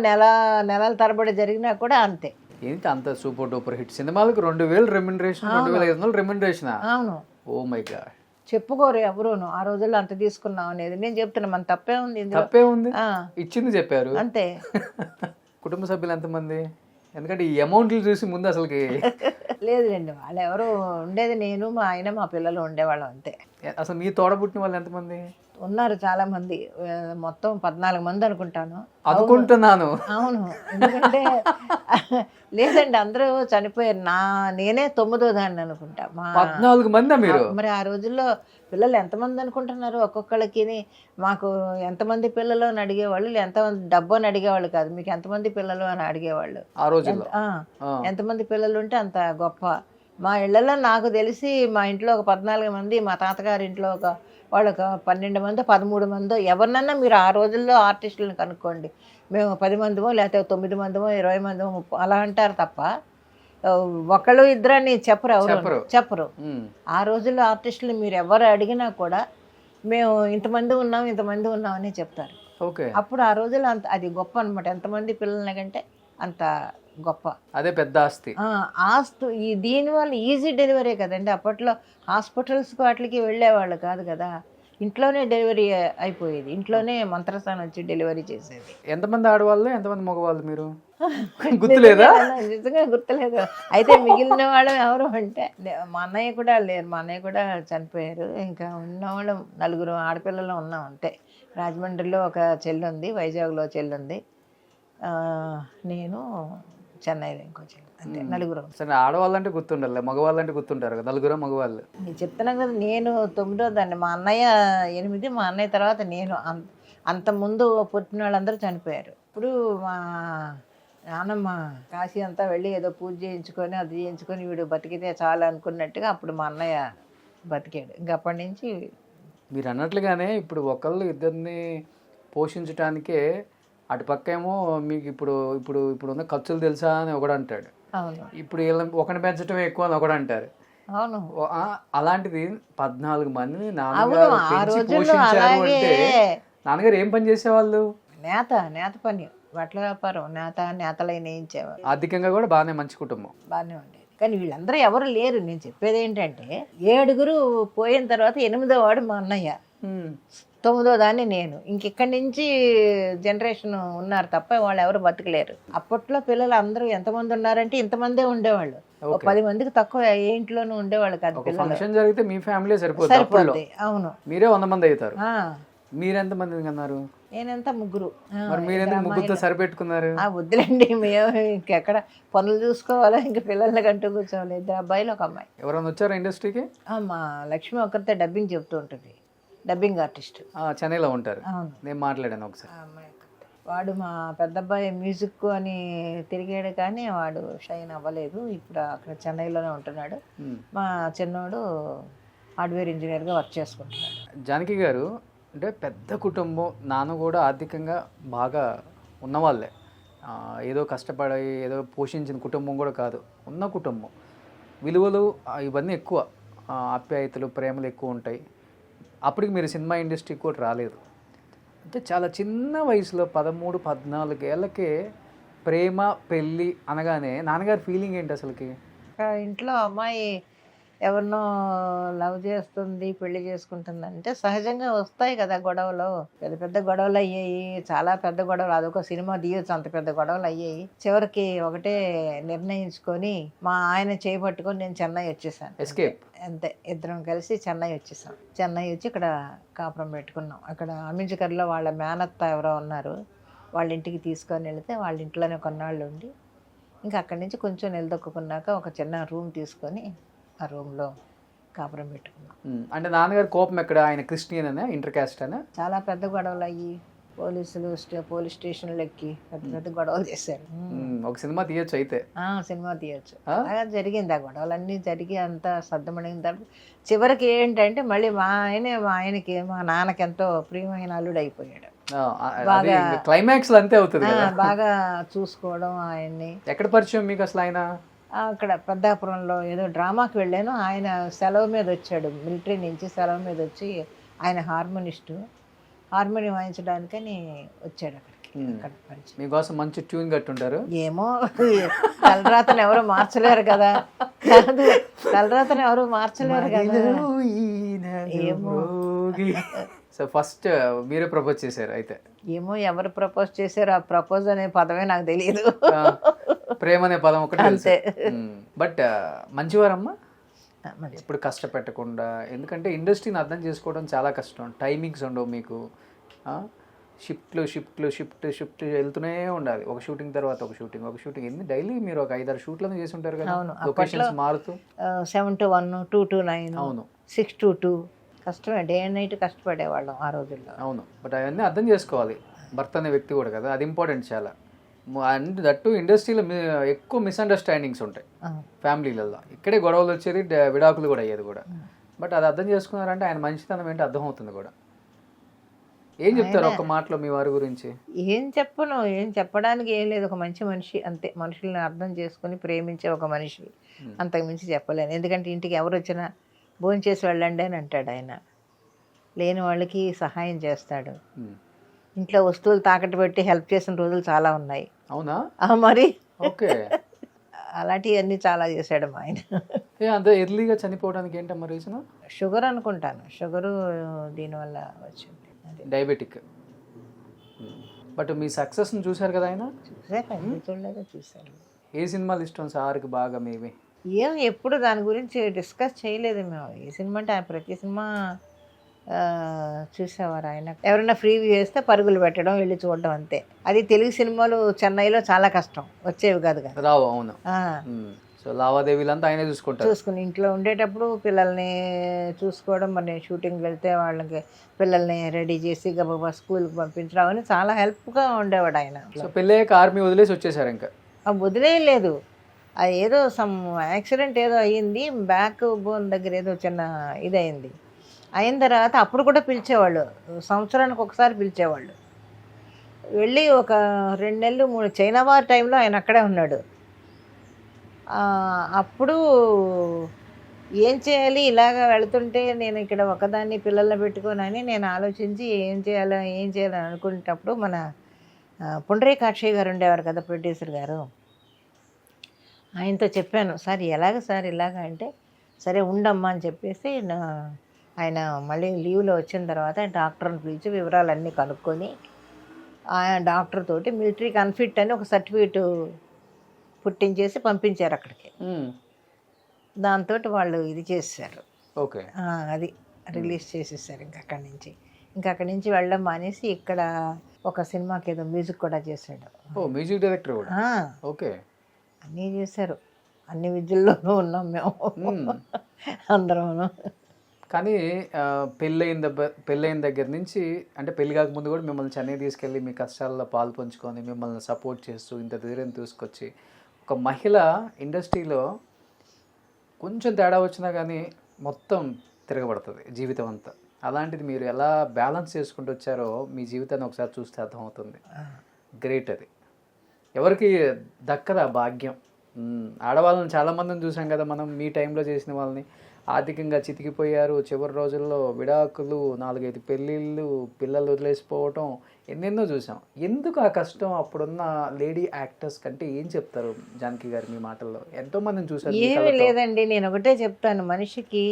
నెలల తరబడి జరిగినా కూడా అంతే. ఏంటి అంత సూపర్ డూపర్ హిట్ సినిమాలకు 2000 రెమ్యునరేషన్, 2500 రెమ్యునరేషన్? అవును. Oh my God. చెప్పుకోరు ఎవరును ఆ రోజుల్లో అంత తీసుకున్నాం అనేది. నేను చెప్తున్నా, మన తప్పే ఉంది ఇందులో. తప్పే ఉంది, ఇచ్చింది చెప్పారు అంతే. కుటుంబ సభ్యులు ఎంతమంది? ఎందుకంటే ఈ అమౌంట్లు చూసి ముందు అసలుకి లేదులేండి, వాళ్ళు ఎవరు ఉండేది నేను, మా ఆయన, మా పిల్లలు ఉండేవాళ్ళం అంతే. అసలు మీ తోడబుట్టిన వాళ్ళు ఎంతమంది ఉన్నారు? చాలా మంది, మొత్తం 14 మంది అనుకుంటాను. అనుకుంటున్నాను. అవును, ఎందుకంటే లేదండి అందరూ చనిపోయారు. నేనే 9వ దాన్ని అనుకుంటా. 14 మంది మీరు? మరి ఆ రోజుల్లో పిల్లలు ఎంతమంది అనుకుంటున్నారు? ఒక్కొక్కళ్ళకి మాకు ఎంతమంది పిల్లలు అని అడిగేవాళ్ళు, ఎంతమంది డబ్బు అని అడిగేవాళ్ళు కాదు. మీకు ఎంతమంది పిల్లలు అని అడిగేవాళ్ళు. ఆ రోజుల్లో ఎంతమంది పిల్లలు ఉంటే అంత గొప్ప. మా ఇళ్లలో నాకు తెలిసి మా ఇంట్లో ఒక 14 మంది, మా తాతగారి ఇంట్లో వాళ్ళు ఒక 12 మందో 13 మందో. ఎవరినన్నా మీరు ఆ రోజుల్లో ఆర్టిస్టులను కనుక్కోండి, మేము 10 మందిమో లేకపోతే 9 మందిమో 20 మందిమో అలా అంటారు తప్ప ఒకళ్ళు ఇద్దరని చెప్పరు. ఎవరు చెప్పరు. ఆ రోజుల్లో ఆర్టిస్టులు మీరు ఎవరు అడిగినా కూడా మేము ఇంతమంది ఉన్నాం అని చెప్తారు. అప్పుడు ఆ రోజుల్లో అంత అది గొప్ప అనమాట. ఎంతమంది పిల్లల కంటే అంత గొప్ప, అదే పెద్ద ఆస్తి. ఈ దీనివల్ల ఈజీ డెలివరీ కదండి. అప్పట్లో హాస్పిటల్స్ వాటికి వెళ్ళేవాళ్ళు కాదు కదా, ఇంట్లోనే డెలివరీ అయిపోయేది. ఇంట్లోనే మంత్రస్థానం వచ్చి డెలివరీ చేసేది. ఎంతమంది ఆడవాళ్ళు, ఎంతమంది మగవాళ్ళు మీరు గుర్తులేదా? నిజంగా గుర్తులేదు. అయితే మిగిలిన వాళ్ళు ఎవరు అంటే మా అన్నయ్య కూడా లేరు. మా అన్నయ్య కూడా చనిపోయారు. ఇంకా ఉన్నవాళ్ళు 4 ఆడపిల్లలు ఉన్నాం అంతే. రాజమండ్రిలో ఒక చెల్లి ఉంది, వైజాగ్లో చెల్లి ఉంది, నేను చెన్నైలో ఇంకో చెల్లి, అంతే 4. సరే, ఆడవాళ్ళంటే గుర్తుండాలి, మగవాళ్ళంటే గుర్తుంటారు కదా. 4 మగవాళ్ళు. నేను చెప్తున్నాను కదా, నేను 9వ దాన్ని, మా అన్నయ్య 8, మా అన్నయ్య తర్వాత నేను. అంత ముందు పుట్టిన వాళ్ళందరూ చనిపోయారు. ఇప్పుడు మా నాన్నమ్మ కాశీ అంతా వెళ్ళి ఏదో పూజ చేయించుకొని అది చేయించుకొని వీడు బతికితే చాలు అనుకున్నట్టుగా అప్పుడు మా అన్నయ్య బతికాడు. ఇంక అప్పటి నుంచి మీరు అన్నట్లుగానే ఇప్పుడు ఒకళ్ళు ఇద్దరిని పోషించడానికే అటుపక్క ఏమో మీకు ఇప్పుడు ఇప్పుడు ఇప్పుడు ఉన్న ఖర్చులు తెలుసా అని ఒకడు అంటాడు. అవును, ఇప్పుడు ఒకటి పెంచడం ఎక్కువ అని ఒకడు అంటారు. అవును, అలాంటిది 14 మందిని నాన్నగారు పెంచి పోషించారు అంటే నాన్నగారు ఏం పని చేసేవాళ్ళు? నేత పని, బట్టల వ్యాపారం, నేతలై నేయించేవారు. ఆర్థికంగా కూడా బాగానే మంచి కుటుంబం, బాగానే ఉండేది. కానీ వీళ్ళందరూ ఎవరు లేరు. నేను చెప్పేది ఏంటంటే 7 పోయిన తర్వాత 8వ వాడు మా అన్నయ్య, 9వ దాన్ని నేను. ఇంకెక్కడి నుంచి జనరేషన్ ఉన్నారు తప్ప వాళ్ళు ఎవరు బతకలేరు. అప్పట్లో పిల్లలు అందరూ ఎంతమంది ఉన్నారంటే ఇంతమందే ఉండేవాళ్ళు. 10 మందికి తక్కువ ఏ ఇంట్లోనూ ఉండేవాళ్ళు కాదు. ఫంక్షన్ జరిగితే మీ ఫ్యామిలీ సరిపోతుంది. అవును, మీరే 100 మంది అవుతారు. మీరెంత మంది అన్నారు? నేనెంత 3. మరి మీరెందుకు 3తో సరిపెట్టుకున్నారు? వద్దులేండి, మేము ఇంకెక్కడ పనులు చూసుకోవాలా, ఇంక పిల్లల్ని కంటూ కూర్చోవాలి. 2 అబ్బాయిలు 1 అమ్మాయి. ఎవరైనా వచ్చారా ఇండస్ట్రీకి? మా లక్ష్మి ఒకరితే డబ్బింగ్ చెప్తూ ఉంటుంది, డబ్బింగ్ ఆర్టిస్ట్. చెన్నైలో ఉంటారు. నేను మాట్లాడాను ఒకసారి. వాడు మా పెద్ద అబ్బాయి మ్యూజిక్ అని తిరిగాడు కానీ వాడు షైన్ అవ్వలేదు. ఇప్పుడు అక్కడ చెన్నైలోనే ఉంటున్నాడు. మా చిన్నోడు హార్డ్వేర్ ఇంజనీర్గా వర్క్ చేసుకుంటున్నాడు. జానకి గారు అంటే పెద్ద కుటుంబం, నాన్న కూడా ఆర్థికంగా బాగా ఉన్నవాళ్ళే, ఏదో కష్టపడి ఏదో పోషించిన కుటుంబం కూడా కాదు, ఉన్న కుటుంబం. విలువలు ఇవన్నీ ఎక్కువ, ఆప్యాయతలు ప్రేమలు ఎక్కువ ఉంటాయి. అప్పటికి మీరు సినిమా ఇండస్ట్రీకి కూడా రాలేదు. అంటే చాలా చిన్న వయసులో 13-14 ఏళ్ళకే ప్రేమ పెళ్ళి అనగానే నాన్నగారి ఫీలింగ్ ఏంటి అసలుకి? ఇంట్లో అమ్మాయి ఎవరినో లవ్ చేస్తుంది, పెళ్లి చేసుకుంటుంది అంటే సహజంగా వస్తాయి కదా గొడవలు. పెద్ద పెద్ద గొడవలు అయ్యాయి, చాలా పెద్ద గొడవలు. అదొక సినిమా తీయొచ్చు, అంత పెద్ద గొడవలు అయ్యాయి. చివరికి ఒకటే నిర్ణయించుకొని మా ఆయన చేపట్టుకొని నేను చెన్నై వచ్చేసాను. ఎస్కేప్. అంతే, ఇద్దరం కలిసి చెన్నై వచ్చేసాం. చెన్నై వచ్చి ఇక్కడ కాపురం పెట్టుకున్నాం. అక్కడ అమింజకర్లో వాళ్ళ మేనత్త ఎవరో ఉన్నారు, వాళ్ళ ఇంటికి తీసుకొని వెళితే వాళ్ళ ఇంట్లోనే కొన్నాళ్ళు ఉండి ఇంకా అక్కడి నుంచి కొంచెం నిలదొక్కున్నాక ఒక చిన్న రూమ్ తీసుకొని ఆ రూమ్లో కాపురం పెట్టుకున్నాం. అంటే నాన్నగారి కోపం ఎక్కడ? ఆయన క్రిస్టియన్ అనే, ఇంటర్ క్యాస్ట్ అనే? చాలా పెద్ద గొడవలు అయ్యి పోలీసులు పోలీస్ స్టేషన్లు ఎక్కి పెద్ద పెద్ద గొడవలు చేశారు. ఒక సినిమా తీయొచ్చు అయితే. సినిమా తీయొచ్చు. అలా జరిగింది. ఆ గొడవలన్నీ జరిగి అంతా సర్దమడిగిన తర్వాత చివరికి ఏంటంటే మళ్ళీ మా ఆయనకి మా నాన్నకి ఎంతో ప్రియమైన అల్లుడు అయిపోయాడు. బాగా క్లైమాక్స్ అంతే అవుతుంది. బాగా చూసుకోవడం ఆయన్ని. ఎక్కడ పరిచయం మీకు అసలు ఆయన? అక్కడ పెద్దాపురంలో ఏదో డ్రామాకి వెళ్ళాను. ఆయన సెలవు మీద వచ్చాడు, మిలిటరీ నుంచి సెలవు మీద వచ్చి, ఆయన హార్మోనిస్టు, హార్మోనియం వాయించడానికని వచ్చాడు అక్కడికి. అక్కడ పరిచయం. మీకోసం మంచి ట్యూన్ కట్టుంటారు. ఏమో తలరాతను ఎవరు మార్చలేరు కదా. కాదు, తలరాతను ఎవరు మార్చలేరు కదా. ఏమో. సో ఫస్ట్ మీరే ప్రపోజ్ చేశారు అయితే? ఏమో ఎవరు ప్రపోజ్ చేశారు, ఆ ప్రపోజ్ అనే పదమే నాకు తెలియదు. ప్రేమ అనే పదం ఒకటి అంతే. బట్ మంచివారమ్మా, ఇప్పుడు కష్టపెట్టకుండా. ఎందుకంటే ఇండస్ట్రీని అర్థం చేసుకోవడం చాలా కష్టం. టైమింగ్స్ ఉండవు మీకు. షిఫ్ట్ వెళ్తూనే ఉండాలి. ఒక షూటింగ్ తర్వాత ఒక షూటింగ్ ఎన్ని డైలీ మీరు ఒక 5-6 షూట్లను చేసి ఉంటారు కదా. లొకేషన్స్ మారుతూ 7 to 1, 2 to 9, అవును, 6 to 2. కష్టమే, డే అండ్ నైట్ కష్టపడేవాళ్ళం ఆ రోజుల్లో. అవును, బట్ అవన్నీ అర్థం చేసుకోవాలి. భర్త అనే వ్యక్తి కూడా కదా, అది ఇంపార్టెంట్ చాలా. అండ్ దట్టు ఇండస్ట్రీలో ఎక్కువ మిస్అండర్స్టాండింగ్స్ ఉంటాయి ఫ్యామిలీలలో. ఇక్కడే గొడవలు వచ్చేది, విడాకులు కూడా అయ్యేది కూడా. బట్ అది అర్థం చేసుకున్నారంటే ఆయన మంచితనం ఏంటి అర్థం అవుతుంది కూడా. ఏం చెప్తారు ఒక మాటలో మీ వారి గురించి? ఏం చెప్పడానికి ఏం లేదు. ఒక మంచి మనిషి అంతే. మనుషుల్ని అర్థం చేసుకుని ప్రేమించే ఒక మనిషి, అంతకుమించి చెప్పలేను. ఎందుకంటే ఇంటికి ఎవరు వచ్చినా భోజనం చేసి వెళ్ళండి అని అంటాడు ఆయన. లేని వాళ్ళకి సహాయం చేస్తాడు. ఇంట్లో వస్తువులు తాకట్టు పెట్టి హెల్ప్ చేసిన రోజులు చాలా ఉన్నాయి. అవునా? మరి ఓకే, అలాంటివన్నీ చాలా చేశాడు మా ఆయన. అంత ఎర్లీగా చనిపోవడానికి ఏంటమ్మా రీజన్? షుగర్ అనుకుంటాను. షుగరు దీనివల్ల వచ్చింది, డయాబెటిక్. బట్ మీ సక్సెస్ని చూశారు కదా ఆయన? చూశారు. ఏ సినిమాలు ఇష్టం సార్కి బాగా మీవి? ఎప్పుడు దాని గురించి డిస్కస్ చేయలేదు మేము. ఏ సినిమా అంటే ప్రతి సినిమా చూసేవారు ఆయన. ఎవరైనా ఫ్రీ చేస్తే పరుగులు పెట్టడం, వెళ్ళి చూడడం అంతే. అది తెలుగు సినిమాలు చెన్నైలో చాలా కష్టం, వచ్చేవి కాదు కదా, రావు. అవును. సో లావాదేవీలంతా ఆయనే చూసుకుని ఇంట్లో ఉండేటప్పుడు పిల్లల్ని చూసుకోవడం. మరి నేను షూటింగ్ వెళ్తే వాళ్ళకి పిల్లల్ని రెడీ చేసి గబగబా స్కూల్కి పంపించడం అవన్నీ చాలా హెల్ప్గా ఉండేవాడు ఆయన. సో పెళ్ళయ్యాక ఆర్మీ వదిలేసి వచ్చేసారు? ఇంకా వదిలేయలేదు. అది ఏదో సమ్ యాక్సిడెంట్ ఏదో అయ్యింది, బ్యాక్ బోన్ దగ్గర ఏదో చిన్న ఇది అయింది. అయిన తర్వాత అప్పుడు కూడా పిలిచేవాళ్ళు, సంవత్సరానికి ఒకసారి పిలిచేవాళ్ళు. వెళ్ళి ఒక 2 నెలలు 3 చైనా వార్ టైంలో ఆయన అక్కడే ఉన్నాడు. అప్పుడు ఏం చేయాలి, ఇలాగ వెళుతుంటే నేను ఇక్కడ ఒకదాన్ని పిల్లల్ని పెట్టుకోనని నేను ఆలోచించి ఏం చేయాలని అనుకునేటప్పుడు మన పుండరీకాక్షయ్య గారు ఉండేవారు కదా, ప్రొడ్యూసర్ గారు. ఆయనతో చెప్పాను, సార్ ఇలాగ అంటే సరే ఉండమ్మా అని చెప్పేసి ఆయన మళ్ళీ లీవ్లో వచ్చిన తర్వాత డాక్టర్ని పిలిచి వివరాలన్నీ కనుక్కొని ఆయన డాక్టర్ తోటి మిలిటరీకి అన్ఫిట్ అని ఒక సర్టిఫికేట్ పుట్టించేసి పంపించారు అక్కడికి. దాంతో వాళ్ళు ఇది చేసేసారు. ఓకే, అది రిలీజ్ చేసేసారు. అక్కడి నుంచి వెళ్ళడం మానేసి ఇక్కడ ఒక సినిమాకి ఏదో మ్యూజిక్ కూడా చేశాడు. మ్యూజిక్ డైరెక్టర్ కూడా? ఓకే, అన్నీ చేశారు. అన్ని విద్యల్లోనూ ఉన్నాం మేము అందరం. కానీ పెళ్ళైన దగ్గర నుంచి, అంటే పెళ్ళి కాకముందు కూడా మిమ్మల్ని చెన్నై తీసుకెళ్ళి మీ కష్టాల్లో పాలు పంచుకొని మిమ్మల్ని సపోర్ట్ చేస్తూ ఇంత ధైర్యం తీసుకొచ్చి, ఒక మహిళ ఇండస్ట్రీలో కొంచెం తేడా వచ్చినా కానీ మొత్తం తిరగబడుతుంది జీవితం అంతా. అలాంటిది మీరు ఎలా బ్యాలెన్స్ చేసుకుంటూ వచ్చారో మీ జీవితాన్ని ఒకసారి చూస్తే అర్థమవుతుంది. గ్రేట్. అది ఎవరికి దక్కదా భాగ్యం. ఆడవాళ్ళని చాలామందిని చూసాం కదా మనం, మీ టైంలో చేసిన వాళ్ళని. ఆర్థికంగా చితికిపోయారు. చివరి రోజుల్లో విడాకులు, 4-5 పెళ్ళిళ్ళు, పిల్లలు వదిలేసిపోవటం ఎన్నెన్నో చూసాం. ఎందుకు ఆ కష్టం అప్పుడున్న లేడీ యాక్టర్స్ కంటే ఏం చెప్తారు జానకి గారు మీ మాటల్లో? ఎంతో మందిని చూసారు మీ ఏమీ కళ్ళతో. లేదండి, నేను ఒకటే చెప్తాను, మనిషికి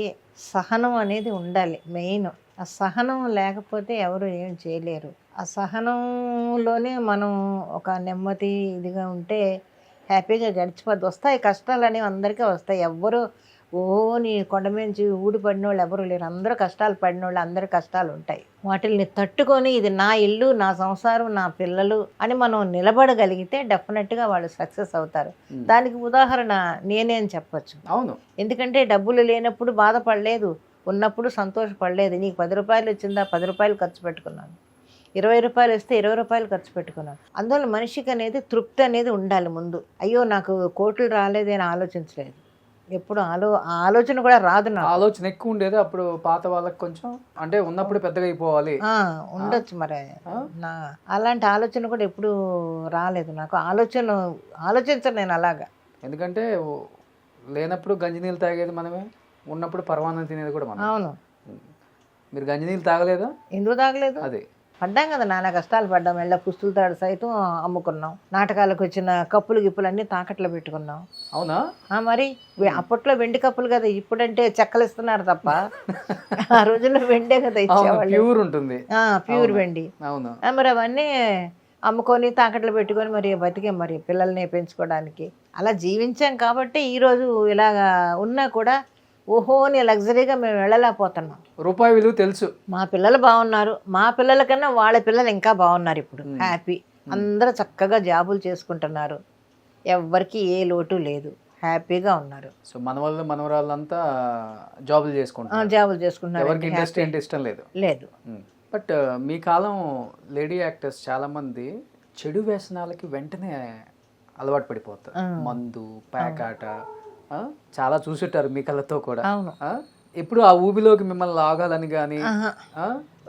సహనం అనేది ఉండాలి మెయిన్. ఆ సహనం లేకపోతే ఎవరు ఏం చేయలేరు. ఆ సహనంలోనే మనం ఒక నెమ్మది ఇదిగా ఉంటే హ్యాపీగా గడిచిపోద్ది. వస్తాయి కష్టాలు అనేవి అందరికీ వస్తాయి. ఎవ్వరు నీ కొండ మించి ఊడిపడిన వాళ్ళు ఎవరు లేరు. అందరూ కష్టాలు పడిన వాళ్ళు, అందరి కష్టాలు ఉంటాయి. వాటిల్ని తట్టుకొని ఇది నా ఇల్లు, నా సంసారం, నా పిల్లలు అని మనం నిలబడగలిగితే డెఫినెట్గా వాళ్ళు సక్సెస్ అవుతారు. దానికి ఉదాహరణ నేనేం చెప్పచ్చు. అవును, ఎందుకంటే డబ్బులు లేనప్పుడు బాధపడలేదు, ఉన్నప్పుడు సంతోషపడలేదు. నీకు 10 రూపాయలు వచ్చిందా, 10 రూపాయలు ఖర్చు పెట్టుకున్నాను. 20 రూపాయలు వస్తే 20 రూపాయలు ఖర్చు పెట్టుకున్నాను. అందువల్ల మనిషికి అనేది తృప్తి అనేది ఉండాలి ముందు. అయ్యో నాకు కోట్లు రాలేదని ఆలోచించలేదు. ఎప్పుడు ఆలోచన కూడా రాదు నాకు. ఆలోచన ఎక్కువ ఉండేది అప్పుడు పాత వాళ్ళకి, కొంచెం అంటే ఉన్నప్పుడు పెద్దగా అయిపోవాలి ఉండొచ్చు మరి. అలాంటి ఆలోచన కూడా ఎప్పుడు రాలేదు నాకు. ఆలోచించను నేను అలాగా. ఎందుకంటే లేనప్పుడు గంజినీళ్ళు తాగేది మనమే, ఉన్నప్పుడు పరమాన్నం తినేది కూడా మనం. అవును. మీరు గంజినీళ్ళు తాగలేదా? ఎందుకు తాగలేదు? అదే పడ్డాం కదా, నానా కష్టాలు పడ్డాం. మెళ్ళ పుస్తుల తాడు సైతం అమ్ముకున్నాం. నాటకాలకు వచ్చిన కప్పులు గిప్పులు అన్నీ తాకట్లో పెట్టుకున్నాం. అవునా? మరి అప్పట్లో వెండి కప్పులు కదా, ఇప్పుడంటే చెక్కలు ఇస్తున్నారు తప్ప ఆ రోజుల్లో వెండే కదా ఇచ్చేవాళ్ళు. ప్యూర్ ఉంటుంది, ప్యూర్ వెండి. అవును. మరి అవన్నీ అమ్ముకొని తాకట్లు పెట్టుకొని మరి బతికాం, మరి పిల్లల్ని పెంచుకోవడానికి అలా జీవించాం. కాబట్టి ఈరోజు ఇలాగా ఉన్నా కూడా ఓహోని లగ్జరీగా మేము వెళ్ళలేకపోతున్నాం. రూపాయి విలువ తెలుసు. మా పిల్లలు బాగున్నారు, మా పిల్లల కన్నా వాళ్ళ పిల్లలు ఇంకా బాగున్నారు. ఇప్పుడు హ్యాపీ, అందరూ చక్కగా జాబులు చేసుకుంటున్నారు, ఎవ్వరికి ఏ లోటు లేదు, హ్యాపీగా ఉన్నారు. సో మనవరాళ్ళంతా జాబులు చేసుకుంటున్నారు. ఎవరికి ఇంట్రెస్ట్ ఏంటి ఇష్టం లేదు. But me column lady actors చాలా మంది చెడు వ్యసనాలకి వెంటనే అలవాటు పడిపోతారు. మందు, ప్యాకాట చాలా చూసుంటారు మీ కళ్ళతో కూడా. ఇప్పుడు ఆ ఊబిలోకి మిమ్మల్ని లాగాలని కానీ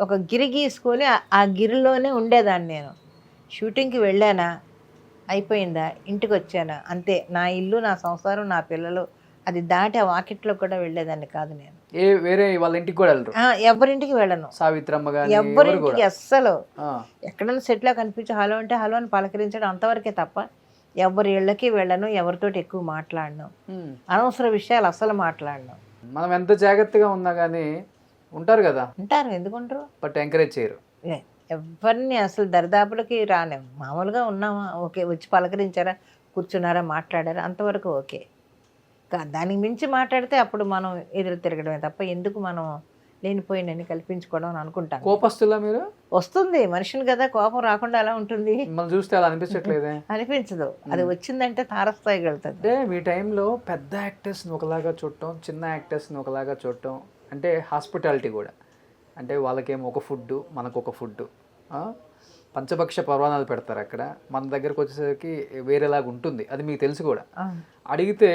ఒక గిరి గీసుకొని ఆ గిరిలోనే ఉండేదాన్ని నేను. షూటింగ్కి వెళ్ళానా, అయిపోయిందా, ఇంటికి వచ్చానా, అంతే. నా ఇల్లు, నా సంసారం, నా పిల్లలు, అది దాటి ఆ వాకిట్లో కూడా వెళ్ళేదాన్ని కాదు నేను. వేరే వాళ్ళ ఇంటికి కూడా వెళ్ళరు? ఎవరింటికి వెళ్ళను. సావిత్రమ్మ గాని ఎవరింటికి అస్సలు. ఎక్కడైనా సెట్లో కనిపించి హలో అంటే హలో అని పలకరించడం, అంతవరకే తప్ప ఎవరి ఇళ్ళకి వెళ్ళను, ఎవరితోటి ఎక్కువ మాట్లాడను, అనవసర విషయాలు అస్సలు మాట్లాడను. మనం ఎంత జాగ్రత్తగా ఉన్నా కానీ ఉంటారు కదా. ఉంటారు, ఎందుకుంటారు, బట్ ఎంకరేజ్ చేయరు. ఎవరిని అసలు దరిదాపులకి రాలేము. మామూలుగా ఉన్నామా, ఓకే, వచ్చి పలకరించారా, కూర్చున్నారా, మాట్లాడారా, అంతవరకు ఓకే. దానికి మించి మాట్లాడితే అప్పుడు మనం ఎదురు తిరగడమే తప్ప ఎందుకు మనం లేనిపోయినని కల్పించుకోవడం అని అనుకుంటాను. కోపస్తులా మీరు? వస్తుంది, మనిషిని కదా, కోపం రాకుండా ఎలా ఉంటుంది? మనం చూస్తే అలా అనిపించట్లేదే? అనిపించదు, అది వచ్చిందంటే తారస్థాయికి వెళ్తుంది. అంటే మీ టైంలో పెద్ద యాక్టర్స్ని ఒకలాగా చూడటం, చిన్న యాక్టర్స్ని ఒకలాగా చూడటం, అంటే హాస్పిటాలిటీ కూడా, అంటే వాళ్ళకేమో ఒక ఫుడ్, మనకు ఒక ఫుడ్, పంచభక్ష పర్వాణాలు పెడతారు అక్కడ. మన దగ్గరకు వచ్చేసరికి వేరేలాగా ఉంటుంది, అది మీకు తెలుసు కూడా. అడిగితే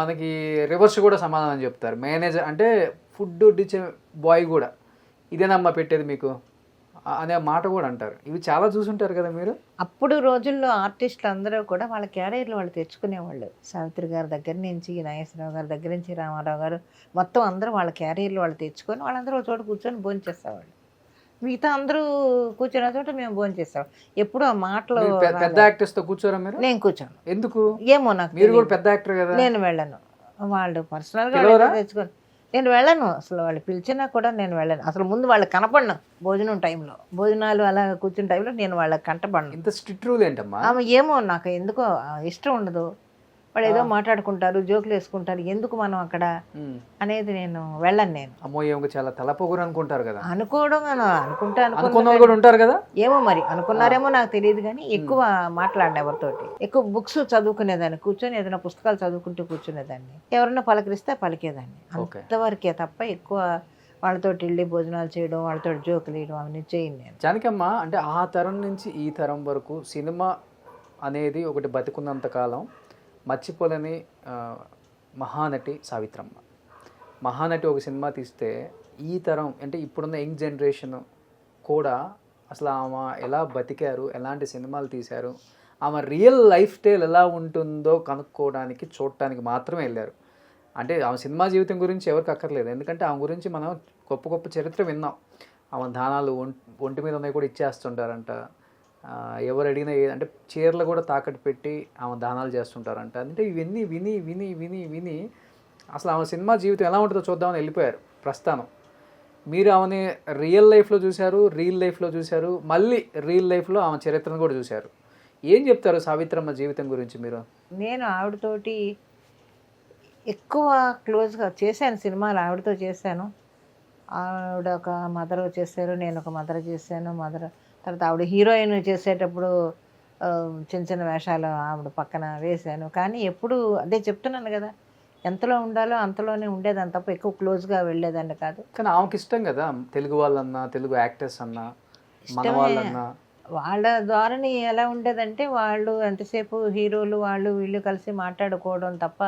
మనకి రివర్స్ కూడా సమాధానం చెప్తారు. మేనేజర్ అంటే ఫుడ్ వడ్డించే బాయ్ కూడా ఇదేనమ్మా పెట్టేది మీకు అనే మాట కూడా అంటారు. ఇవి చాలా చూసుంటారు కదా మీరు. అప్పుడు రోజుల్లో ఆర్టిస్టులు అందరూ కూడా వాళ్ళ క్యారియర్లు వాళ్ళు తెచ్చుకునేవాళ్ళు. సావిత్రి గారి దగ్గర నుంచి, నాగేశ్వరరావు గారి దగ్గర నుంచి, రామారావు గారు, మొత్తం అందరూ వాళ్ళ క్యారియర్లు వాళ్ళు తెచ్చుకొని వాళ్ళందరూ ఒక చోట కూర్చొని భోంచేసేవాళ్ళు. మిగతా అందరూ కూర్చున్న చోట మేము భోంచేస్తాం. ఎప్పుడు ఆ మాటలు. పెద్ద యాక్టర్స్ తో కూర్చోరా మీరు? నేను కూర్చోను. ఎందుకు? ఏమో నాకు. మీరు కూడా పెద్ద యాక్టర్ కదా. నేను వెళ్ళను, వాళ్ళు పర్సనల్గా తెచ్చుకొని నేను వెళ్ళను. అసలు వాళ్ళు పిలిచినా కూడా నేను వెళ్ళను. అసలు ముందు వాళ్ళకి కనపడను. భోజనం టైంలో, భోజనాలు అలా కూర్చున్న టైంలో నేను వాళ్ళకి కంటపడను. ఇంత స్ట్రిక్ట్ రూల్ ఏంటమ్మా? ఏమో నాకు ఎందుకో ఇష్టం ఉండదు. వాళ్ళు ఏదో మాట్లాడుకుంటారు, జోకులు వేసుకుంటారు, ఎందుకు మనం అక్కడ అనేది నేను వెళ్ళను. నేను అమ్మో ఏమో చాలా తలపొగురు అనుకుంటారు కదా. అనుకోవడం అనుకున్న కూడా ఉంటారు కదా. ఏమో మరి అనుకున్నారేమో నాకు తెలియదు, కానీ ఎక్కువ మాట్లాడిన ఎవరితోటి. ఎక్కువ బుక్స్ చదువుకునేదాన్ని, కూర్చొని ఏదైనా పుస్తకాలు చదువుకుంటూ కూర్చునేదాన్ని, ఎవరన్నా పలకరిస్తే పలికేదాన్ని, అంతవరకే తప్ప ఎక్కువ వాళ్ళతోటి వెళ్ళి భోజనాలు చేయడం, వాళ్ళతో జోకులు వేయడం అవన్నీ చేయను నేను. జానకమ్మ, అంటే ఆ తరం నుంచి ఈ తరం వరకు సినిమా అనేది ఒకటి బతికున్నంత కాలం మర్చిపోలేని మహానటి సావిత్రమ్మ. మహానటి ఒక సినిమా తీస్తే ఈ తరం అంటే ఇప్పుడున్న యంగ్ జనరేషన్ కూడా అసలు ఆమె ఎలా బతికారు, ఎలాంటి సినిమాలు తీశారు, ఆమె రియల్ లైఫ్ స్టైల్ ఎలా ఉంటుందో కనుక్కోవడానికి, చూడటానికి మాత్రమే వెళ్ళారు. అంటే ఆమె సినిమా జీవితం గురించి ఎవరికి అక్కర్లేదు, ఎందుకంటే ఆమె గురించి మనం గొప్ప గొప్ప చరిత్ర విన్నాం. ఆమె దానాలు ఒంటి మీద ఉన్నాయి కూడా ఇచ్చేస్తుంటారంట. ఎవరు అడిగినా అంటే చీరలు కూడా తాకట్టు పెట్టి ఆమె దానాలు చేస్తుంటారంట. అంటే ఇవన్నీ విని విని విని విని అసలు ఆమె సినిమా జీవితం ఎలా ఉంటుందో చూద్దామని వెళ్ళిపోయారు ప్రస్థానం. మీరు ఆమెని రియల్ లైఫ్లో చూశారు, రియల్ లైఫ్లో చూశారు, మళ్ళీ రియల్ లైఫ్లో ఆమె చరిత్రను కూడా చూశారు. ఏం చెప్తారు సావిత్రమ్మ జీవితం గురించి మీరు? నేను ఆవిడతోటి ఎక్కువ క్లోజ్గా చేశాను, సినిమాలు ఆవిడతో చేశాను. ఆవిడ ఒక మదర్ చేశారు, నేను ఒక మదర్ చేశాను. తర్వాత ఆవిడ హీరోయిన్ చేసేటప్పుడు చిన్న చిన్న వేషాలు ఆవిడ పక్కన వేశాను. కానీ ఎప్పుడు అదే చెప్తున్నాను కదా, ఎంతలో ఉండాలో అంతలోనే ఉండేదాన్ని తప్ప ఎక్కువ క్లోజ్గా వెళ్ళేదాన్ని కాదు. కానీ ఆమెకి ఇష్టం కదా తెలుగు వాళ్ళన్నా, తెలుగు యాక్టర్స్ అన్నా, మన వాళ్ళన్నా. వాళ్ళ ద్వారాని ఎలా ఉండేదంటే వాళ్ళు ఎంతసేపు హీరోలు వాళ్ళు వీళ్ళు కలిసి మాట్లాడుకోవడం తప్ప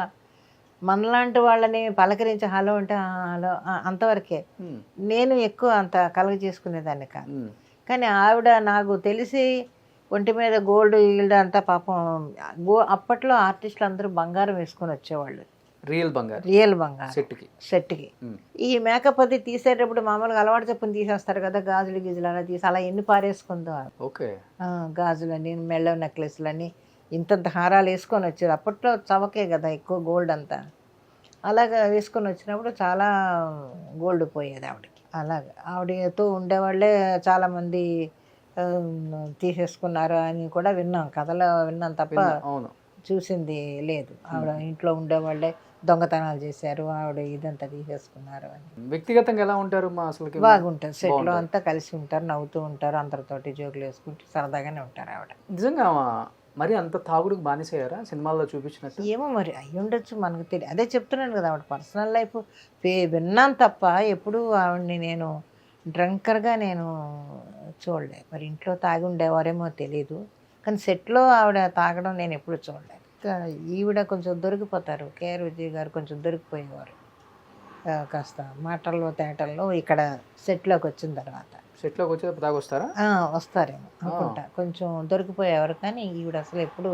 మనలాంటి వాళ్ళని పలకరించి హలో అంటే హలో అంతవరకే. నేను ఎక్కువ అంత కలగ చేసుకునేదాన్ని కాదు. కానీ ఆవిడ నాకు తెలిసి ఒంటి మీద గోల్డ్ ఈల్డ్ అంతా పాపం అప్పట్లో ఆర్టిస్టులు అందరూ బంగారం వేసుకొని వచ్చేవాళ్ళు, రియల్ బంగారం సెట్కి. ఈ మేకప్ అది తీసేటప్పుడు మామూలుగా అలవాటు చెప్పుని తీసేస్తారు కదా, గాజులు గీజులు అలా తీసి అలా ఎన్ని పారేసుకుందో. గాజులని, మెళ్ళ నెక్లెస్లని, ఇంతంత హారాలు వేసుకొని వచ్చారు. అప్పట్లో చవకే కదా ఎక్కువ గోల్డ్ అంతా. అలాగా వేసుకొని వచ్చినప్పుడు చాలా గోల్డ్ పోయేది ఆవిడకి. అలాగా ఆవిడతో ఉండేవాళ్ళే చాలామంది తీసేసుకున్నారు అని కూడా విన్నాం, కథలో విన్నాం తప్ప చూసింది లేదు. ఆవిడ ఇంట్లో ఉండేవాళ్ళే దొంగతనాలు చేశారు, ఆవిడ ఇదంతా తీసేసుకున్నారు అని. వ్యక్తిగతంగా ఎలా ఉంటారు? అసలు బాగుంటారు, సెట్లో అంతా కలిసి ఉంటారు, నవ్వుతూ ఉంటారు, అందరితోటి జోకులు వేసుకుంటూ సరదాగానే ఉంటారు ఆవిడ. నిజంగా మరి అంత తాగుడుకు బానిసయ్యారా సినిమాల్లో చూపించినట్టు? ఏమో మరి అయ్యి ఉండొచ్చు, మనకు తెలియదు. అదే చెప్తున్నాను కదా, ఆవిడ పర్సనల్ లైఫ్ విన్నాను తప్ప ఎప్పుడు ఆవిడని నేను డ్రంకర్గా నేను చూడలేదు. మరి ఇంట్లో తాగి ఉండేవారేమో తెలీదు, కానీ సెట్లో ఆవిడ తాగడం నేను ఎప్పుడు చూడలేదు. ఈవిడ కొంచెం దొరికిపోతారు, కేఆర్ విజయ్ గారు కొంచెం దొరికిపోయేవారు కాస్త మాటల్లో తేటల్లో. ఇక్కడ సెట్లోకి వచ్చిన తర్వాత వస్తారా? వస్తారేమో అనుకుంటా, కొంచెం దొరికిపోయేవారు. కానీ ఈవిడ అసలు ఎప్పుడు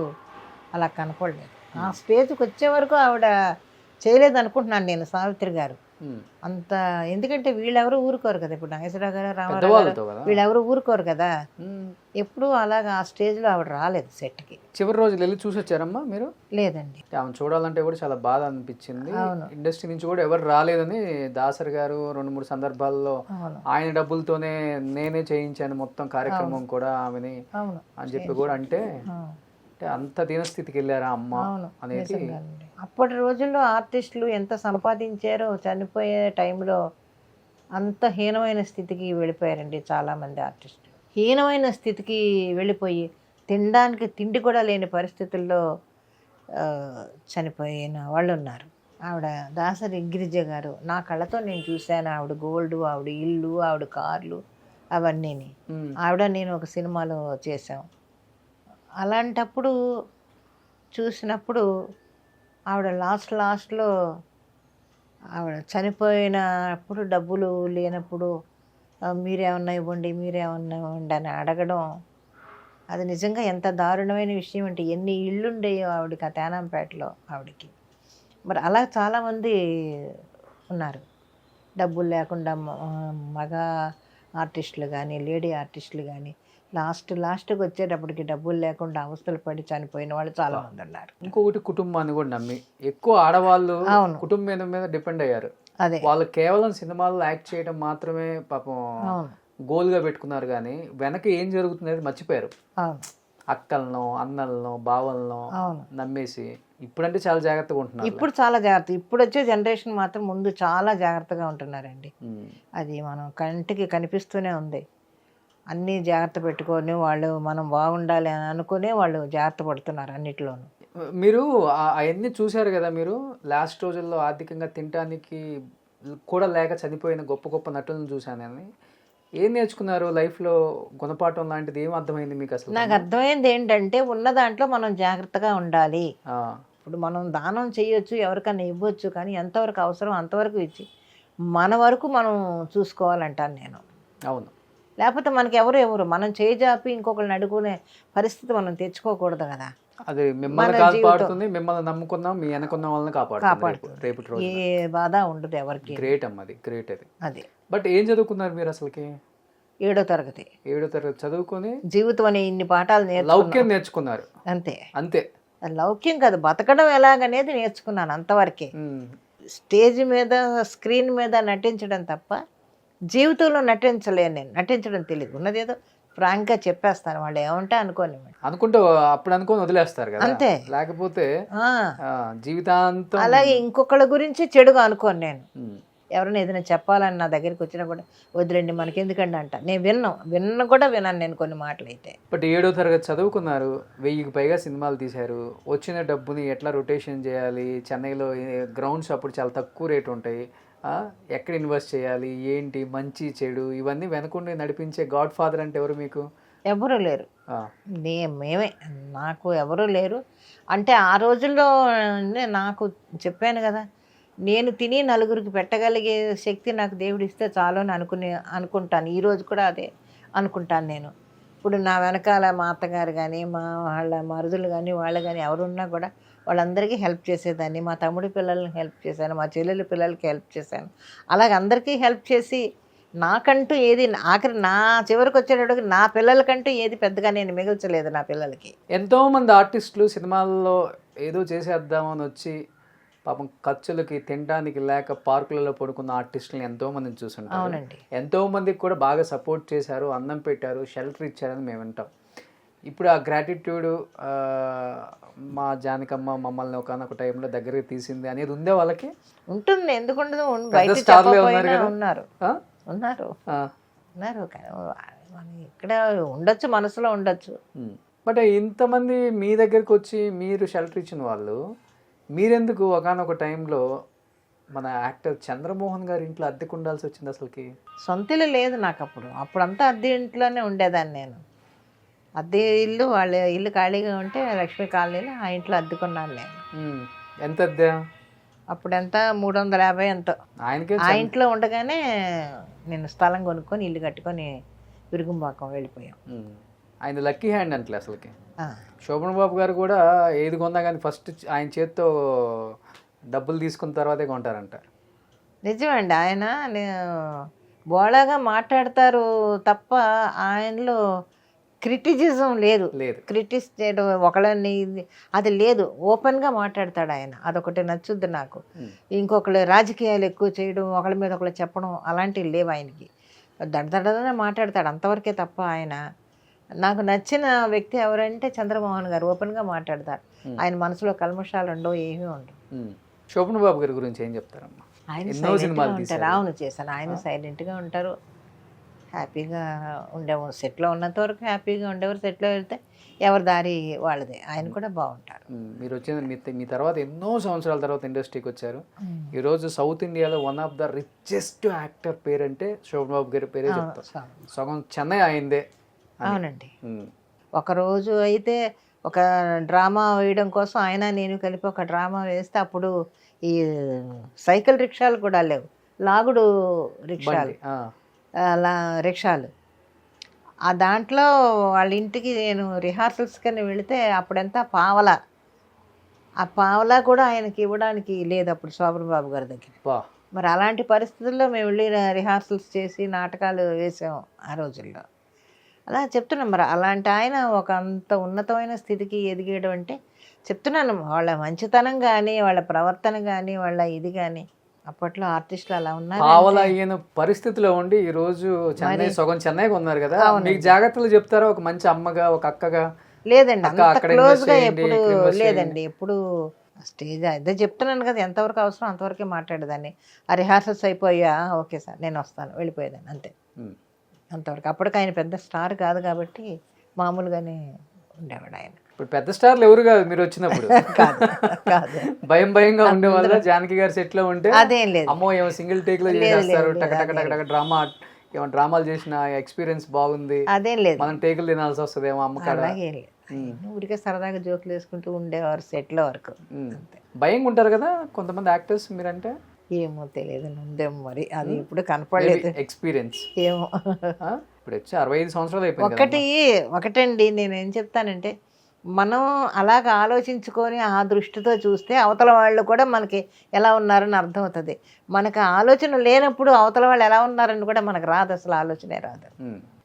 అలా కనపడలేదు. ఆ స్టేజ్కి వచ్చే వరకు ఆవిడ చేయలేదు అనుకుంటున్నాను నేను, సావిత్రి గారు అంత. ఎందుకంటే వీళ్ళెవరు ఊరుకోరు కదా, ఇప్పుడు నాగేశ్వరరావు గారు, రామారావు గారు వీళ్ళెవరు ఊరుకోరు కదా. ఎప్పుడు అలాగా ఆ స్టేజ్లో ఆవిడ రాలేదు సెట్కి. చివరి రోజులు వెళ్ళి చూసి వచ్చారమ్మా మీరు? లేదండి, ఆమె చూడాలంటే కూడా చాలా బాధ అనిపించింది. ఇండస్ట్రీ నుంచి కూడా ఎవరు రాలేదని దాసరి గారు 2-3 సందర్భాల్లో ఆయన డబ్బులతోనే నేనే చేయించాను మొత్తం కార్యక్రమం కూడా ఆమెని అని చెప్పి కూడా అంటే అంత దీనస్థితికి వెళ్ళారా అమ్మ అనేది. అప్పటి రోజుల్లో ఆర్టిస్టులు ఎంత సంపాదించారో చనిపోయే టైంలో అంత హీనమైన స్థితికి వెళ్ళిపోయారండి చాలామంది ఆర్టిస్టులు. హీనమైన స్థితికి వెళ్ళిపోయి తినడానికి తిండి కూడా లేని పరిస్థితుల్లో చనిపోయిన వాళ్ళు ఉన్నారు. ఆవిడ దాసరి గిరిజ గారు నా కళ్ళతో నేను చూశాను. ఆవిడ గోల్డ్, ఆవిడ ఇల్లు, ఆవిడ కార్లు అవన్నీ ఆవిడ నేను ఒక సినిమాలో చేశాం. అలాంటప్పుడు చూసినప్పుడు ఆవిడ లాస్ట్లో ఆవిడ చనిపోయినప్పుడు డబ్బులు లేనప్పుడు మీరేమన్నా ఇవ్వండి అని అడగడం, అది నిజంగా ఎంత దారుణమైన విషయం అంటే ఎన్ని ఇళ్ళుండేయో ఆవిడకి ఆ తేనాంపేటలో ఆవిడకి. మరి అలా చాలామంది ఉన్నారు డబ్బులు లేకుండా, మగ ఆర్టిస్టులు కానీ లేడీ ఆర్టిస్టులు కానీ లాస్ట్కి వచ్చేటప్పటికి డబ్బులు లేకుండా అవస్థలు పడి చనిపోయిన వాళ్ళు చాలా మంది ఉన్నారు. ఇంకొకటి కుటుంబాన్ని కూడా నమ్మి ఎక్కువ ఆడవాళ్ళు కుటుంబం మీద డిపెండ్ అయ్యారు. అదే వాళ్ళు కేవలం సినిమాల్లో యాక్ట్ చేయడం మాత్రమే పాపం గోల్గా పెట్టుకున్నారు, కానీ వెనక ఏం జరుగుతుంది మర్చిపోయారు. అక్కలను, అన్నలను, బావలను నమ్మేసి ఇప్పుడంటే చాలా జాగ్రత్తగా ఉంటున్నారు. ఇప్పుడు చాలా జాగ్రత్త, ఇప్పుడు వచ్చే జనరేషన్ మాత్రం ముందు చాలా జాగ్రత్తగా ఉంటున్నారండి. అది మనం కంటికి కనిపిస్తూనే ఉంది. అన్నీ జాగ్రత్త పెట్టుకొని వాళ్ళు మనం బాగుండాలి అని అనుకునే వాళ్ళు జాగ్రత్త పడుతున్నారు అన్నిటిలోనూ. మీరు అవన్నీ చూశారు కదా, మీరు లాస్ట్ రోజుల్లో ఆర్థికంగా తినడానికి కూడా లేక చనిపోయిన గొప్ప గొప్ప నటులను చూశానని ఏం నేర్చుకున్నారు లైఫ్లో? గుణపాఠం లాంటిది ఏం అర్థమైంది మీకు? అసలు నాకు అర్థమైంది ఏంటంటే ఉన్న దాంట్లో మనం జాగ్రత్తగా ఉండాలి. ఇప్పుడు మనం దానం చేయొచ్చు, ఎవరికైనా ఇవ్వచ్చు, కానీ ఎంతవరకు అవసరం అంతవరకు ఇచ్చి మన వరకు మనం చూసుకోవాలంటాను నేను. అవును, లేకపోతే మనకి ఎవరు మనం చేయి జాపి ఇంకొకరిని అడుగునే పరిస్థితి మనం తెచ్చుకోకూడదు కదా. అది మిమ్మల్ని కాపాడుతుంది, మిమ్మల్ని నమ్ముకున్నాం, మీ వెనకున్న వాళ్ళని కాపాడుతుంది రేపు రోజు. ఏ బాధ ఉండదు ఎవరికి. గ్రేట్ అమ్మ, అది గ్రేట్. అది అది బట్ ఏం చదువుకున్నారు మీరు అసలుకి? 7వ తరగతి. 7వ తరగతి చదువుకొని జీవితం అనే ఇన్ని పాఠాలు లౌక్యం నేర్చుకున్నారు అంతే. అంతే. లౌక్యం కాదు, బతకడం ఎలాగనేది నేర్చుకున్నాను అంతవరకే. స్టేజ్ మీద స్క్రీన్ మీద నటించడం తప్ప జీవితంలో నటించలేను నేను. నటించడం తెలియదు. ఉన్నదేదో ఫ్రాంక్గా చెప్పేస్తాను, వాళ్ళు ఏమంటే అనుకోని అనుకుంటే అప్పుడు అనుకొని వదిలేస్తారు కదా అంతే. లేకపోతే జీవితాంతం అలాగే ఇంకొకళ్ళ గురించి చెడుగా అనుకోను నేను. ఎవరైనా ఏదైనా చెప్పాలని నా దగ్గరికి వచ్చినా కూడా వదిలేండి మనకెందుకండి అంట. నేను విన్న కూడా విన్నాను నేను కొన్ని మాటలు అయితే. బట్ 7వ తరగతి చదువుకున్నారు, 1000కి పైగా సినిమాలు తీశారు. వచ్చిన డబ్బుని ఎట్లా రొటేషన్ చేయాలి, చెన్నైలో గ్రౌండ్స్ అప్పుడు చాలా తక్కువ రేటు ఉంటాయి, ఎక్కడ ఇన్వెస్ట్ చేయాలి, ఏంటి మంచి చెడు ఇవన్నీ వెనకుండి నడిపించే గాడ్ ఫాదర్ అంటే ఎవరు మీకు? ఎవరు లేరు. మేమే, నాకు ఎవరు లేరు. అంటే ఆ రోజుల్లో నాకు చెప్పాను కదా, నేను తిని నలుగురికి పెట్టగలిగే శక్తి నాకు దేవుడు ఇస్తే చాలు అని అనుకుంటాను. ఈరోజు కూడా అదే అనుకుంటాను నేను. ఇప్పుడు నా వెనకాల మా అత్తగారు కానీ మా వాళ్ళ మరుదులు కానీ వాళ్ళు కానీ ఎవరున్నా కూడా వాళ్ళందరికీ హెల్ప్ చేసేదాన్ని. మా తమ్ముడి పిల్లల్ని హెల్ప్ చేశాను, మా చెల్లెల పిల్లలకి హెల్ప్ చేశాను. అలాగే అందరికీ హెల్ప్ చేసి నాకంటూ ఏది ఆఖరి నా చివరికి వచ్చేటప్పటికి నా పిల్లలకంటూ ఏది పెద్దగా నేను మిగల్చలేదు నా పిల్లలకి. ఎంతోమంది ఆర్టిస్టులు సినిమాల్లో ఏదో చేసేద్దామని వచ్చి పాపం ఖర్చులకి తినడానికి లేక పార్కులలో పడుకున్న ఆర్టిస్టులను ఎంతోమందిని చూసుంటారు. అవునండి. ఎంతోమందికి కూడా బాగా సపోర్ట్ చేశారు, అన్నం పెట్టారు, షెల్టర్ ఇచ్చారని మేము వింటాం. ఇప్పుడు ఆ గ్రాటిట్యూడ్ మా జానకమ్మ మమ్మల్ని ఒకనొక టైంలో దగ్గరికి తీసింది అనేది ఉందే వాళ్ళకి? ఉంటుంది, ఎందుకుండదు. ఉన్నారు ఇక్కడ ఉండొచ్చు, మనసులో ఉండొచ్చు. బట్ ఇంతమంది మీ దగ్గరికి వచ్చి మీరు షెల్టర్ ఇచ్చిన వాళ్ళు, మీరెందుకు ఒకనొక టైంలో మన యాక్టర్ చంద్రమోహన్ గారి ఇంట్లో అద్దెకు ఉండాల్సి వచ్చింది? అసలుకి సొంత ఇల్లు లేదు నాకు అప్పుడంతా అద్దె ఇంట్లోనే ఉండేదాన్ని నేను. అద్దె ఇల్లు వాళ్ళ ఇల్లు ఖాళీగా ఉంటే లక్ష్మీ కాలనీలో ఆ ఇంట్లో అద్దెకున్నాను నేను. ఎంత అద్దె అప్పుడెంత 350 ఎంతో. ఆ ఇంట్లో ఉండగానే నేను స్థలం కొనుక్కొని ఇల్లు కట్టుకొని విరుగుంబాకం వెళ్ళిపోయాం. ఆయన లక్కీ హ్యాండ్ అంటలే అసలుకి. శోభన్ బాబు గారు కూడా ఏది కొన్నా కానీ ఫస్ట్ ఆయన చేత్తో డబ్బులు తీసుకున్న తర్వాతే కొంటారంట. నిజమండి. ఆయన బోళాగా మాట్లాడతారు తప్ప ఆయనలో క్రిటిసిజం లేదు. క్రిటిస్ చేయడం ఒకళ్ళని అది లేదు. ఓపెన్గా మాట్లాడతాడు ఆయన. అదొకటి నచ్చుద్ది నాకు. ఇంకొకళ్ళు రాజకీయాలు ఎక్కువ చేయడం, ఒకళ్ళ మీద ఒకళ్ళు చెప్పడం అలాంటివి లేవు ఆయనకి. దడదడనే మాట్లాడతాడు అంతవరకే తప్ప ఆయన. నాకు నచ్చిన వ్యక్తి ఎవరంటే చంద్రమోహన్ గారు. ఓపెన్గా మాట్లాడతారు. ఆయన మనసులో కల్మషాలు ఉండవు, ఏమీ ఉండవు. శోభన్ బాబు గారి గురించి ఏం చెప్తారమ్మా? ఆయన సైలెంట్గా ఉంటారు. అవును, చేశాను. ఆయన సైలెంట్గా ఉంటారు, హ్యాపీగా ఉండేవారు. సెట్లో ఉన్నంత వరకు హ్యాపీగా ఉండేవారు. సెట్లో వెళ్తే ఎవరి దారి వాళ్ళదే. ఆయన కూడా బాగుంటారు. మీరు వచ్చిన మీ తర్వాత ఎన్నో సంవత్సరాల తర్వాత ఇండస్ట్రీకి వచ్చారు. ఈరోజు సౌత్ ఇండియాలో one of the richest actor పేరంటే శోభన్ బాబు గారి పేరే చెప్తారు. సగం చెన్నై అయిందే. అవునండి. ఒకరోజు అయితే ఒక డ్రామా వేయడం కోసం ఆయన నేను కలిపి ఒక డ్రామా వేస్తే అప్పుడు ఈ సైకిల్ రిక్షాలు కూడా లేవు, లాగుడు రిక్షాలు, రిక్షాలు. ఆ దాంట్లో వాళ్ళ ఇంటికి నేను రిహార్సల్స్ కని వెళితే అప్పుడెంత పావలా, ఆ పావలా కూడా ఆయనకి ఇవ్వడానికి లేదు అప్పుడు శోభన్ బాబు గారి దగ్గర. మరి అలాంటి పరిస్థితుల్లో మేము వెళ్ళి రిహార్సల్స్ చేసి నాటకాలు వేసాము ఆ రోజుల్లో. అలా చెప్తున్నాం. మరి అలాంటి ఆయన ఒక అంత ఉన్నతమైన స్థితికి ఎదిగేయడం అంటే చెప్తున్నాను, వాళ్ళ మంచితనం కానీ వాళ్ళ ప్రవర్తన కానీ వాళ్ళ ఇది కానీ అప్పట్లో ఆర్టిస్టులు అలా ఉన్నారు. పావలా అయిన పరిస్థితిలో ఉండి ఈ రోజు చెన్నై సగం చెన్నైకి ఉన్నారు కదా. మీకు జాగ్రత్తలు చెప్తారా ఒక మంచి అమ్మగా, ఒక అక్కగా? లేదండి, అంత క్లోజ్గా ఎప్పుడు లేదండి. ఎప్పుడు స్టేజ్ అదే చెప్తున్నాను కదా, ఎంతవరకు అవసరం అంతవరకే మాట్లాడేదాన్ని. ఆ రిహార్సల్స్ అయిపోయా ఓకే సార్ నేను వస్తాను వెళ్ళిపోయేదాన్ని అంతే, అంతవరకు. అప్పటికి ఆయన పెద్ద స్టార్ కాదు కాబట్టి మామూలుగానే ఉండేవాడు ఆయన. ఇప్పుడు పెద్ద స్టార్లు ఎవరు కాదు మీరు వచ్చినప్పుడు. భయంగా ఉండేవాళ్ళ జానకి గారి సెట్ లో ఉంటే అదేం లేదు. అమ్మో ఏమో సింగిల్ టేక్ లో చేస్తారు, టక డ్రామా ఏమో డ్రామాలు చేసిన ఎక్స్పీరియన్స్ బాగుంది, అదేం లేదు. మనం టేకులు తినాల్సి వస్తుంది ఏమో అమ్మకాడ. ఊరికే సరదాగా జోకులు వేసుకుంటూ ఉండేవారు సెట్ లో వరకు. భయంగా ఉంటారు కదా కొంతమంది యాక్టర్స్ మీరంటే. ఏమో తెలియదు, ఉందేమో మరి, అది ఇప్పుడు కనపడలేదు. ఎక్స్పీరియన్స్ ఏమో. ఇప్పుడు వచ్చి 65 సంవత్సరాలు అయిపోయింది ఒకటండి నేనేం చెప్తానంటే, మనం అలాగ ఆలోచించుకొని ఆ దృష్టితో చూస్తే అవతల వాళ్ళు కూడా మనకి ఎలా ఉన్నారని అర్థమవుతుంది. మనకు ఆలోచన లేనప్పుడు అవతల వాళ్ళు ఎలా ఉన్నారని కూడా మనకు రాదు, అసలు ఆలోచనే రాదు.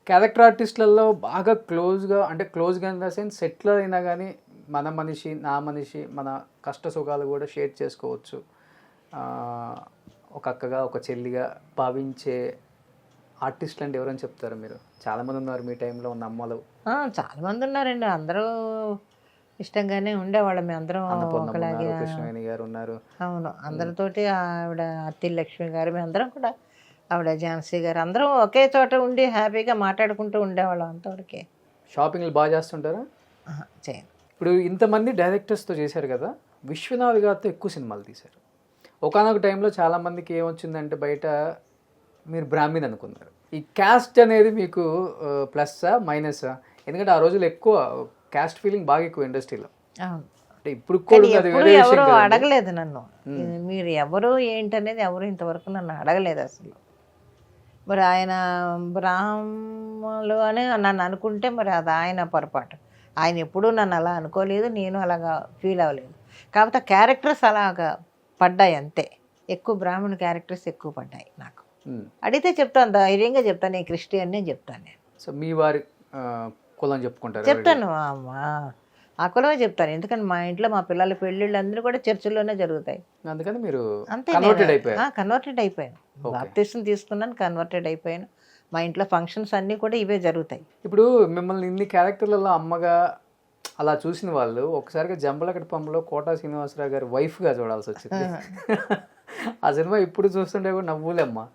క్యారెక్టర్ ఆర్టిస్టులలో బాగా క్లోజ్గా, అంటే క్లోజ్గా ఇన్ ద సెన్స్ సెటిల్ అయినా కానీ మన మనిషి, నా మనిషి, మన కష్ట సుఖాలు కూడా షేర్ చేసుకోవచ్చు, ఒక అక్కగా ఒక చెల్లిగా భావించే ఆర్టిస్టులు అంటే ఎవరని చెప్తారు మీరు? చాలామంది ఉన్నారు మీ టైంలో ఉన్న అమ్మలు. చాలామంది ఉన్నారండి, అందరూ ఇష్టంగానే ఉండేవాళ్ళం. మేము అందరం ఒకలాగే. కృష్ణవేణి గారు ఉన్నారు. అవును, అందరితోటి ఆవిడ అత్తిల్ లక్ష్మి గారు, మేము అందరం కూడా, ఆవిడ ఝాన్సీ గారు, అందరం ఒకే చోట ఉండి హ్యాపీగా మాట్లాడుకుంటూ ఉండేవాళ్ళం అంతవరకే. షాపింగ్లు బాగా చేస్తుంటారా? చేయను. ఇప్పుడు ఇంతమంది డైరెక్టర్స్తో చేశారు కదా, విశ్వనాథ్ గారితో ఎక్కువ సినిమాలు తీశారు. ఒకనొక టైంలో చాలామందికి ఏమొచ్చిందంటే బయట మీరు బ్రాహ్మణ్ అనుకున్నారు. ఈ క్యాస్ట్ అనేది మీకు ప్లస్సా మైనసా? ఎందుకంటే ఆ రోజులు ఎక్కువ క్యాస్ట్ ఫీలింగ్ బాగా ఎక్కువ ఇండస్ట్రీలో. అంటే ఇప్పుడు ఎవరు అడగలేదు నన్ను, మీరు ఎవరు ఏంటనేది ఎవరు ఇంతవరకు నన్ను అడగలేదు అసలు. మరి ఆయన బ్రాహ్మణులు అని నన్ను అనుకుంటే మరి అది ఆయన పొరపాటు. ఆయన ఎప్పుడూ నన్ను అలా అనుకోలేదు, నేను అలాగా ఫీల్ అవ్వలేదు. కాకపోతే క్యారెక్టర్స్ అలాగా పడ్డాయి అంతే, ఎక్కువ బ్రాహ్మణ క్యారెక్టర్స్ ఎక్కువ పడ్డాయి నాకు. అడిగితే చెప్తాను, ధైర్యంగా చెప్తాను, నేను క్రిస్టియన్ నేను చెప్తాను. నేను సో మీ వారి కులం చెప్పుకుంటారు? చెప్తాను, ఆ కులమే చెప్తాను. ఎందుకంటే మా ఇంట్లో మా పిల్లల పెళ్ళిళ్ళు అందరూ కూడా చర్చిల్లోనే జరుగుతాయి. అందుకని మీరు అంతే, కన్వర్టెడ్ అయిపోయాను. బాప్టిజం తీసుకున్నాను, కన్వర్టెడ్ అయిపోయాను. మా ఇంట్లో ఫంక్షన్స్ అన్నీ కూడా ఇవే జరుగుతాయి. ఇప్పుడు మిమ్మల్ని ఇన్ని క్యారెక్టర్లలో అమ్మగా అలా చూసిన వాళ్ళు ఒకసారిగా జంబలకడి పంపలో కోటా శ్రీనివాసరావు గారి వైఫ్గా చూడాల్సి వచ్చింది. ఆ సినిమా ఇప్పుడు చూస్తుంటే కూడా నవ్వులేమ్మా.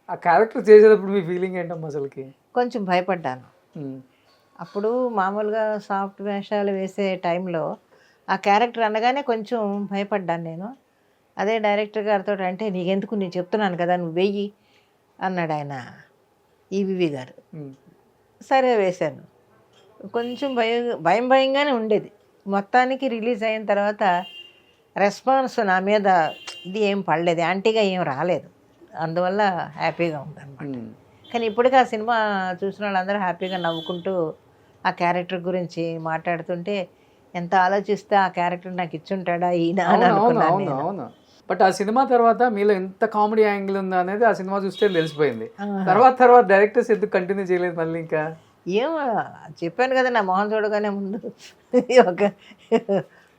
ఆ క్యారెక్టర్ చేసేటప్పుడు మీ ఫీలింగ్ ఏంటమ్మా అసలుకి? కొంచెం భయపడ్డాను. అప్పుడు మామూలుగా సాఫ్ట్ వేషాలు వేసే టైంలో ఆ క్యారెక్టర్ అనగానే కొంచెం భయపడ్డాను నేను. అదే డైరెక్టర్ గారితో అంటే నీకెందుకు, నేను చెప్తున్నాను కదా నువ్వు వెయ్యి అన్నాడు ఆయన, ఈవివి గారు. సరే వేశాను. కొంచెం భయంగానే ఉండేది. మొత్తానికి రిలీజ్ అయిన తర్వాత రెస్పాన్స్ నా మీద ఇది ఏం పడలేదు, యాంటీగా ఏం రాలేదు. అందువల్ల హ్యాపీగా ఉందన్నమాట. కానీ ఇప్పటికీ ఆ సినిమా చూసిన వాళ్ళందరూ హ్యాపీగా నవ్వుకుంటూ ఆ క్యారెక్టర్ గురించి మాట్లాడుతుంటే ఎంత ఆలోచిస్తే ఆ క్యారెక్టర్ నాకు ఇచ్చుంటాడా ఈయన అని అనుకున్నాను. బట్ ఆ సినిమా తర్వాత మీలో ఎంత కామెడీ యాంగిల్ ఉందా అనేది ఆ సినిమా చూస్తే తెలిసిపోయింది. తర్వాత డైరెక్టర్స్ ఎందుకు కంటిన్యూ చేయలేదు మళ్ళీ? ఇంకా ఏమో చెప్పాను కదా, నా మొహం చూడగానే ముందు ఒక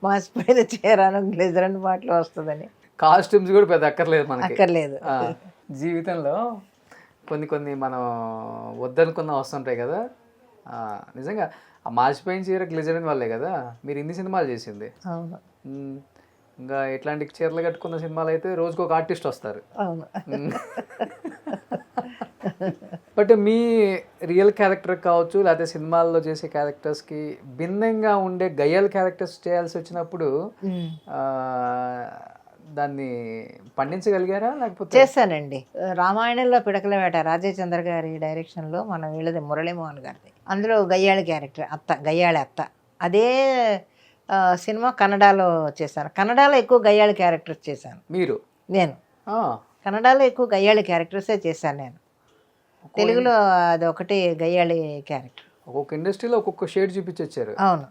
మాసిపోయిన చీరాను గ్లేజర్ అని మాటలు వస్తుందని. కాస్ట్యూమ్స్ కూడా పెద్ద అక్కర్లేదు మనకి. అక్కర్లేదు. జీవితంలో కొన్ని మనం వద్దనుకున్న వస్తుంటాయి కదా, నిజంగా ఆ మాసిపోయిన చీర గ్లిజర్ వాళ్ళే కదా మీరు ఇన్ని సినిమాలు చేసింది. అవును. ఇంకా ఇట్లాంటి చీరలు కట్టుకున్న సినిమాలు అయితే రోజుకు ఒక ఆర్టిస్ట్ వస్తారు. అవును. బట్ మీ రియల్ క్యారెక్టర్ కావచ్చు, లేకపోతే సినిమాల్లో చేసే క్యారెక్టర్స్కి భిన్నంగా ఉండే గయ్యాల క్యారెక్టర్స్ చేయాల్సి వచ్చినప్పుడు దాన్ని పండించగలిగారా? లేకపోతే? చేశానండి. రామాయణంలో పిడకల వేట రాజేచంద్ర గారి డైరెక్షన్లో మన వీళ్ళది మురళీమోహన్ గారిది. అందులో గయ్యాళి క్యారెక్టర్ గయ్యాళి అత్త. అదే సినిమా కన్నడలో చేశాను. కన్నడలో ఎక్కువ గయ్యాళి క్యారెక్టర్స్ చేశాను. నేను కన్నడలో ఎక్కువ గయ్యాళి క్యారెక్టర్సే చేశాను నేను. తెలుగులో అది ఒకటి గయ్యాళి క్యారెక్టర్. ఒక్కొక్క ఇండస్ట్రీలో ఒక్కొక్క షేడ్ చూపించారు. అవును,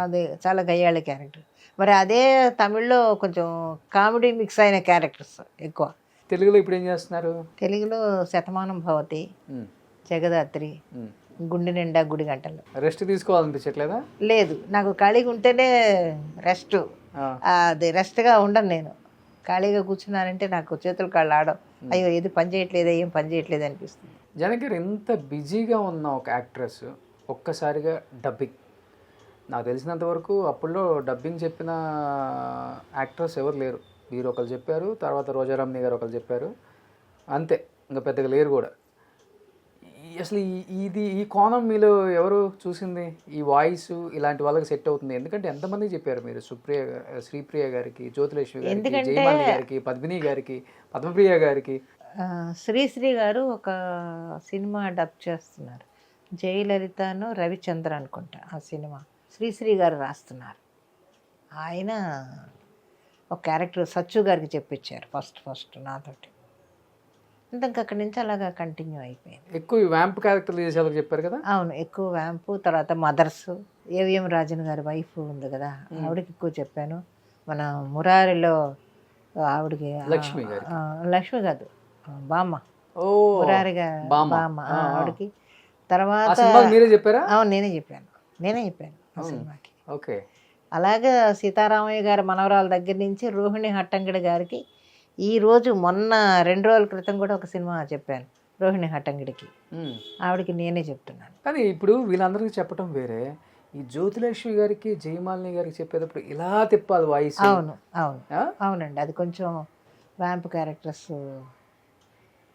అది చాలా గయ్యాళి క్యారెక్టర్. మరి అదే తమిళ్లో కొంచెం కామెడీ మిక్స్ అయిన క్యారెక్టర్స్ ఎక్కువ. తెలుగులో ఇప్పుడు ఏం చేస్తున్నారు? తెలుగులో శతమానం భవతి, జగదాత్రి, గుండె నిండా గుడి గంటలు. రెస్ట్ తీసుకోవాలనిపించట్లేదా? లేదు, నాకు ఖాళీగా ఉంటేనే రెస్ట్. అది రెస్ట్గా ఉండను నేను. ఖాళీగా కూర్చున్నానంటే నాకు చేతులు కాళ్ళు ఆడవు. అయ్యో ఏది పని చేయట్లేదు, ఏం పని చేయట్లేదు అనిపిస్తుంది. జనకి ఇంత బిజీగా ఉన్న ఒక యాక్ట్రెస్ ఒక్కసారిగా డబ్బింగ్, నాకు తెలిసినంత వరకు అప్పుల్లో డబ్బింగ్ చెప్పిన యాక్టర్స్ ఎవరు లేరు. మీరు ఒకరు చెప్పారు, తర్వాత రోజారామణి గారు ఒకరు చెప్పారు, అంతే, ఇంకా పెద్దగా లేరు కూడా. అసలు ఈ కోణం మీలో ఎవరు చూసింది? ఈ వాయిస్ ఇలాంటి వాళ్ళకి సెట్ అవుతుంది? ఎందుకంటే ఎంతమందికి చెప్పారు మీరు? శ్రీప్రియ గారికి, జ్యోతిలక్ష్మి గారికి, జయమాలి గారికి, పద్మిని గారికి, పద్మప్రియ గారికి. శ్రీశ్రీ గారు ఒక సినిమా డబ్ చేస్తున్నారు, జయలలితను రవిచంద్ర అనుకుంటా ఆ సినిమా. శ్రీశ్రీ గారు రాస్తున్నారు. ఆయన ఒక క్యారెక్టర్ సచ్చు గారికి చెప్పించారు ఫస్ట్ నాతోటి. ఇంకా అక్కడి నుంచి అలాగా కంటిన్యూ అయిపోయింది. ఎక్కువ వ్యాంప్ క్యారెక్టర్లు చేసేవాళ్ళకి చెప్పారు కదా. అవును, ఎక్కువ వ్యాంపు. తర్వాత మదర్స్, ఏవిఎం రాజన్ గారి వైఫ్ ఉంది కదా, ఆవిడకి ఎక్కువ చెప్పాను. మన మురారిలో ఆవిడకి లక్ష్మి గారు, లక్ష్మి కాదు, బామ్మ, ఓ మురారి గారు బామ్మ, ఆవిడకి. తర్వాత మీరే చెప్పారా? అవును, నేనే చెప్పాను ఆ సినిమాకి. ఓకే. అలాగే సీతారామయ్య గారి మనవరాల దగ్గర నుంచి రోహిణి హట్టంగడి గారికి ఈరోజు మొన్న 2 రోజుల క్రితం కూడా ఒక సినిమా చెప్పాను రోహిణి హట్టంగడికి, ఆవిడకి నేనే చెప్తున్నాను. కానీ ఇప్పుడు వీళ్ళందరికీ చెప్పడం వేరే, ఈ జ్యోతిలక్ష్మి గారికి జయమాలిని గారికి చెప్పేటప్పుడు ఇలా తిప్పాలి వాయిస్. అవునండి, అది కొంచెం వ్యాంప్ క్యారెక్టర్స్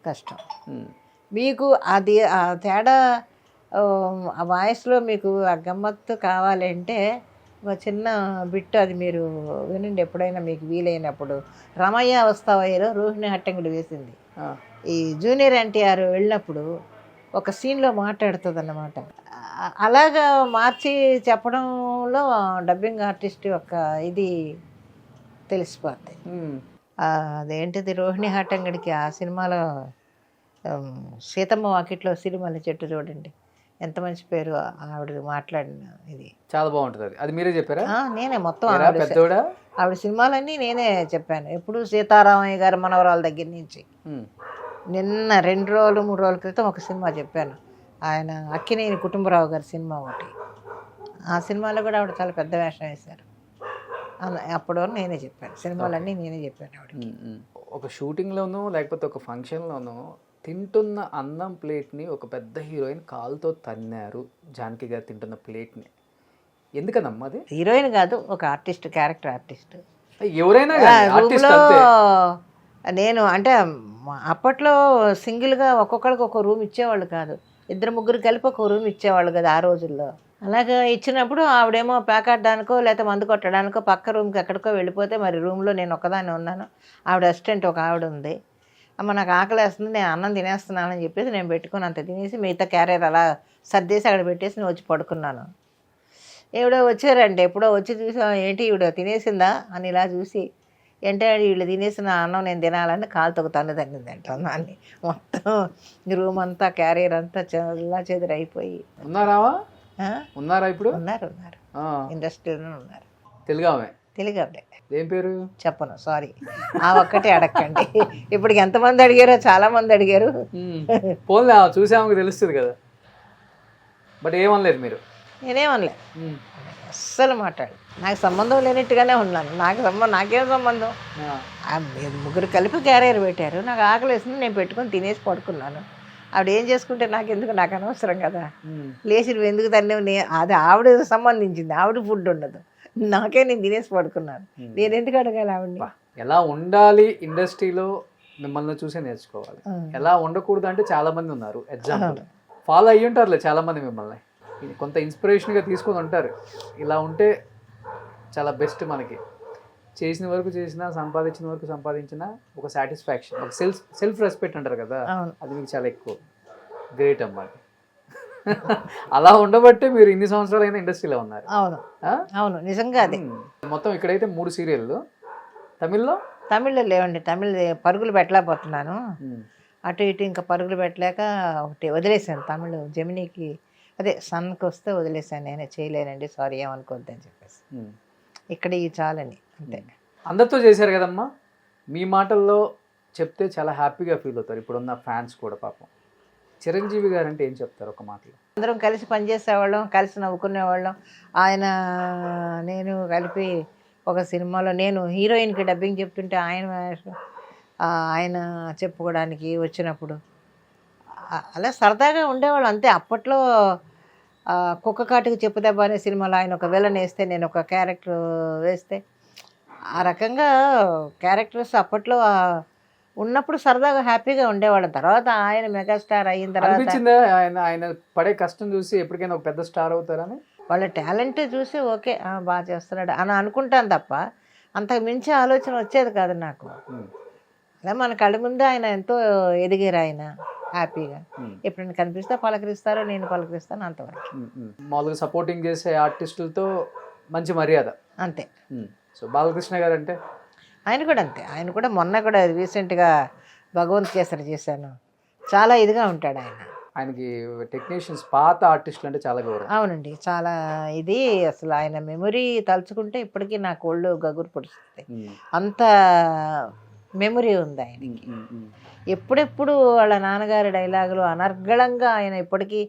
కష్టం. మీకు అది ఆ తేడా ఆ వాయిస్లో మీకు ఆ గమ్మత్తు కావాలంటే ఒక చిన్న బిట్ అది మీరు వినండి ఎప్పుడైనా మీకు వీలైనప్పుడు. రమయ్య వస్తావయ్యలో రోహిణి హట్టంగడి వేసింది. ఈ జూనియర్ ఎన్టీఆర్ వెళ్ళినప్పుడు ఒక సీన్లో మాట్లాడుతుంది అన్నమాట. అలాగా మార్చి చెప్పడంలో డబ్బింగ్ ఆర్టిస్ట్ యొక్క ఇది తెలిసిపోద్ది. అదేంటిది రోహిణి హట్టంగడికి ఆ సినిమాలో సీతమ్మ వాకిట్లో సిరిమల్ల చెట్టు చూడండి, ఎంత మంచి పేరు ఆవిడ మాట్లాడిన ఇది. చాలా బాగుంటుంది. అది మీరే చెప్పారా? నేనే మొత్తం ఆవిడ సినిమాలన్నీ నేనే చెప్పాను. ఎప్పుడు సీతారామయ్య గారి మనవరాల దగ్గర నుంచి. నిన్న 2 రోజులు 3 రోజుల క్రితం ఒక సినిమా చెప్పాను, ఆయన అక్కినేని కుటుంబరావు గారి సినిమా ఒకటి. ఆ సినిమాలో కూడా ఆవిడ చాలా పెద్ద వేషం వేశారు. అప్పుడు నేనే చెప్పాను, సినిమాలన్నీ నేనే చెప్పాను ఆవిడకి. ఒక షూటింగ్లోనూ లేకపోతే ఒక ఫంక్షన్లోనూ తింటున్న అన్నం ప్లేట్ని ఒక పెద్ద హీరోయిన్ కాలుతో తన్నారు. జానకి గారు తింటున్న ప్లేట్ని. ఎందుకనమ్మా అది? హీరోయిన్ కాదు, ఒక ఆర్టిస్ట్, క్యారెక్టర్ ఆర్టిస్ట్. ఎవరైనా నేను అంటే అప్పట్లో సింగిల్గా ఒక్కొక్కరికి ఒక రూమ్ ఇచ్చేవాళ్ళు కాదు, 2-3 కలిపి ఒక రూమ్ ఇచ్చేవాళ్ళు కదా ఆ రోజుల్లో. అలాగే ఇచ్చినప్పుడు ఆవిడేమో ప్యాకాడడానికో లేకపోతే మందు కొట్టడానికో పక్క రూమ్కి ఎక్కడికో వెళ్ళిపోతే మరి రూమ్లో నేను ఒక్కదాన్ని ఉన్నాను. ఆవిడ అసిస్టెంట్ ఒక ఆవిడ ఉంది. అమ్మ నాకు ఆకలి వేస్తుంది, నేను అన్నం తినేస్తున్నానని చెప్పేసి నేను పెట్టుకుని అంత తినేసి మిగతా క్యారియర్ అలా సర్దేసి అక్కడ పెట్టేసి నేను వచ్చి పడుకున్నాను. ఎవడో వచ్చారండి, ఎప్పుడో వచ్చి చూసా, ఏంటి ఈవిడ తినేసిందా అని ఇలా చూసి, ఏంటంటే వీళ్ళు తినేసిన అన్నం నేను తినాలని కాలుతో తన్నిందంట అన్నాన్ని. మొత్తం రూమ్ అంతా క్యారియర్ అంతా చల్లా చెదిరి అయిపోయి. ఉన్నారా ఇప్పుడు? ఉన్నారు, ఇండస్ట్రీలో ఉన్నారు. తెలుగు ఏం పేరు చెప్పను, సారీ. ఆ ఒక్కటే అడగండి. ఇప్పటికి ఎంతమంది అడిగారో, చాలా మంది అడిగారు. పోన్లే, చూసాము తెలుస్తుంది కదా. బట్ ఏమనలేదు మీరు? నేనేమనలే, అస్సలు మాట్లాడు. నాకు సంబంధం లేనట్టుగానే ఉన్నాను. నాకేం సంబంధం? 3 కలిపి క్యారియర్ పెట్టారు, నాకు ఆకలి వేసింది, నేను పెట్టుకొని తినేసి పడుకున్నాను. ఆవిడ ఏం చేసుకుంటే నాకెందుకు, నాకు అనవసరం కదా. లేచి నువ్వు ఎందుకు తన్ని, అది ఆవిడ సంబంధించింది, ఆవిడ ఫుడ్ ఉండదు, నాకే నేను తినేసి పడుకున్నాను. నేను ఎందుకు అడగాలి ఆవిడని? ఎలా ఉండాలి ఇండస్ట్రీలో మిమ్మల్ని చూసే నేర్చుకోవాలి. ఎలా ఉండకూడదు అంటే చాలా మంది ఉన్నారు, ఎగ్జాంపుల్ ఫాలో అయ్యి ఉంటారులే చాలా మంది. మిమ్మల్ని కొంత ఇన్స్పిరేషన్గా తీసుకొని ఉంటారు. ఇలా ఉంటే చాలా బెస్ట్. మనకి చేసిన వరకు చేసినా, సంపాదించిన వరకు సంపాదించినా ఒక సాటిస్ఫాక్షన్, ఒక సెల్ఫ్ రెస్పెక్ట్ అంటారు కదా, అది మీకు చాలా ఎక్కువ. గ్రేట్ అమ్మా. అలా ఉండబట్టే మీరు ఇన్ని సంవత్సరాలైనా ఇండస్ట్రీలో ఉన్నారు. అవును, నిజంగా. అది మొత్తం ఇక్కడైతే 3 సీరియళ్ళు. తమిళ్లో లేవండి, తమిళ్ పరుగులు పెట్టలేకపోతున్నాను. అటు ఇటు ఇంకా పరుగులు పెట్టలేక ఒకటి వదిలేసాను. తమిళ్ జెమినీకి, అదే సన్కి వస్తే వదిలేసాను, నేనే చేయలేనండి, సారీ ఏమనుకోవద్దని చెప్పేసి. ఇక్కడ ఈ చాలని అంతే. అందరితో చేశారు కదమ్మా, మీ మాటల్లో చెప్తే చాలా హ్యాపీగా ఫీల్ అవుతారు ఇప్పుడున్న ఫ్యాన్స్ కూడా. పాపం చిరంజీవి గారు అంటే ఏం చెప్తారు ఒక మాటలో? అందరం కలిసి పనిచేసేవాళ్ళం, కలిసి నవ్వుకునేవాళ్ళం. నేను కలిపి ఒక సినిమాలో నేను హీరోయిన్కి డబ్బింగ్ చెప్తుంటే ఆయన చెప్పుకోవడానికి వచ్చినప్పుడు అలా సరదాగా ఉండేవాళ్ళం అంతే. అప్పట్లో కుక్క కాటుకు చెప్పుదెబ్బ అనే సినిమాలో ఆయన ఒక విలన్ వేస్తే, నేను ఒక క్యారెక్టర్ వేస్తే, ఆ రకంగా క్యారెక్టర్స్ అప్పట్లో ఉన్నప్పుడు సరదాగా హ్యాపీగా ఉండేవాళ్ళం. తర్వాత ఆయన మెగాస్టార్ అయిన తర్వాత ఆయన పడే కష్టం చూసి ఎప్పటికైనా ఒక పెద్ద స్టార్ అవుతారని, వాళ్ళ టాలెంట్ చూసి ఓకే బాగా చేస్తున్నాడు అని అనుకుంటాను తప్ప అంతకు మించి ఆలోచన వచ్చేది కాదు నాకు. అలా మన కళ్ళ ముందు ఆయన ఎంతో ఎదిగారు, ఆయన హ్యాపీగా. ఎప్పుడైనా కనిపిస్తే పలకరిస్తారో, నేను పలకరిస్తాను, అంతవరకు. మామూలుగా సపోర్టింగ్ చేసే ఆర్టిస్టులతో మంచి మర్యాద అంతే. సో బాలకృష్ణ గారు అంటే ఆయన కూడా అంతే. ఆయన కూడా మొన్న కూడా రీసెంట్గా భగవంత్ కేసరి చేశాను. చాలా ఇదిగా ఉంటాడు ఆయన. ఆయనకి టెక్నీషియన్స్ పాత ఆర్టిస్టులు అంటే చాలా గౌరవం. అవునండి, చాలా ఇది. అసలు ఆయన మెమరీ తలుచుకుంటే ఇప్పటికీ నాకు ఒళ్ళు గగురు పొడుస్తుంది. అంత మెమరీ ఉంది ఆయనకి. ఎప్పుడెప్పుడు వాళ్ళ నాన్నగారి డైలాగులు అనర్గళంగా ఆయన ఇప్పటికీ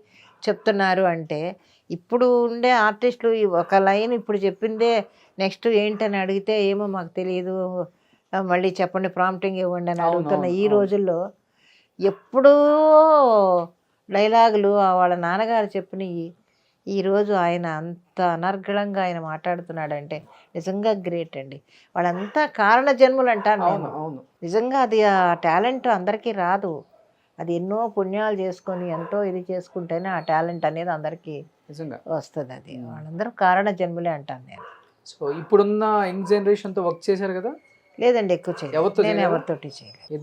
చెప్తున్నారు అంటే, ఇప్పుడు ఉండే ఆర్టిస్టులు ఒక లైన్ ఇప్పుడు చెప్పిందే నెక్స్ట్ ఏంటని అడిగితే ఏమో మాకు తెలియదు, మళ్ళీ చెప్పండి ప్రాంప్టింగ్ ఇవ్వండి అని అడుగుతున్న ఈ రోజుల్లో ఎప్పుడూ డైలాగులు వాళ్ళ నాన్నగారు చెప్పినవి ఈరోజు ఆయన అంత అనర్గళంగా ఆయన మాట్లాడుతున్నాడంటే నిజంగా గ్రేట్ అండి. వాళ్ళంతా కారణ జన్ములు అంటాను నేను. నిజంగా అది ఆ టాలెంట్ అందరికీ రాదు. అది ఎన్నో పుణ్యాలు చేసుకొని ఎంతో ఇది చేసుకుంటేనే ఆ టాలెంట్ అనేది అందరికీ నిజంగా వస్తుంది. అది వాళ్ళందరూ కారణ జన్ములే అంటాను నేను. సో ఇప్పుడున్న యంగ్ జనరేషన్తో వర్క్ చేశారు కదా? లేదండి, ఎక్కువ చేయలేదు. నేను ఎవరితోటి చేయలేదు.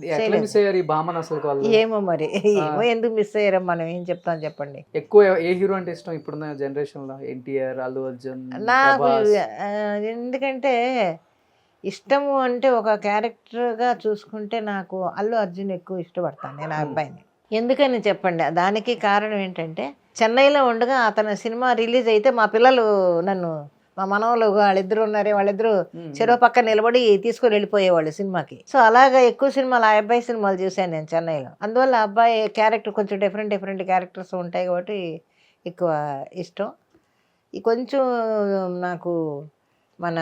ఏమో మరి ఏమో ఎందుకు మిస్ అయ్యారో మనం ఏం చెప్తాం చెప్పండి. ఎక్కువ ఏ హీరో అంటే ఇష్టం ఇప్పుడున్న జనరేషన్ లో? ఎన్టీఆర్, అల్లు అర్జున్? నాకు ఎందుకంటే ఇష్టము అంటే ఒక క్యారెక్టర్గా చూసుకుంటే నాకు అల్లు అర్జున్ ఎక్కువ ఇష్టపడతాను నేను ఆ అబ్బాయిని. ఎందుకని చెప్పండి, దానికి కారణం ఏంటంటే చెన్నైలో ఉండగా అతని సినిమా రిలీజ్ అయితే మా పిల్లలు నన్ను, మా మనవలు వాళ్ళిద్దరు ఉన్నారే, వాళ్ళిద్దరూ చెరో పక్క నిలబడి తీసుకొని వెళ్ళిపోయేవాళ్ళు సినిమాకి. సో అలాగా ఎక్కువ సినిమాలు ఆ అబ్బాయి సినిమాలు చూశాను నేను చెన్నైలో. అందువల్ల ఆ అబ్బాయి క్యారెక్టర్ కొంచెం డిఫరెంట్ క్యారెక్టర్స్ ఉంటాయి కాబట్టి ఎక్కువ ఇష్టం. ఈ కొంచెం నాకు మన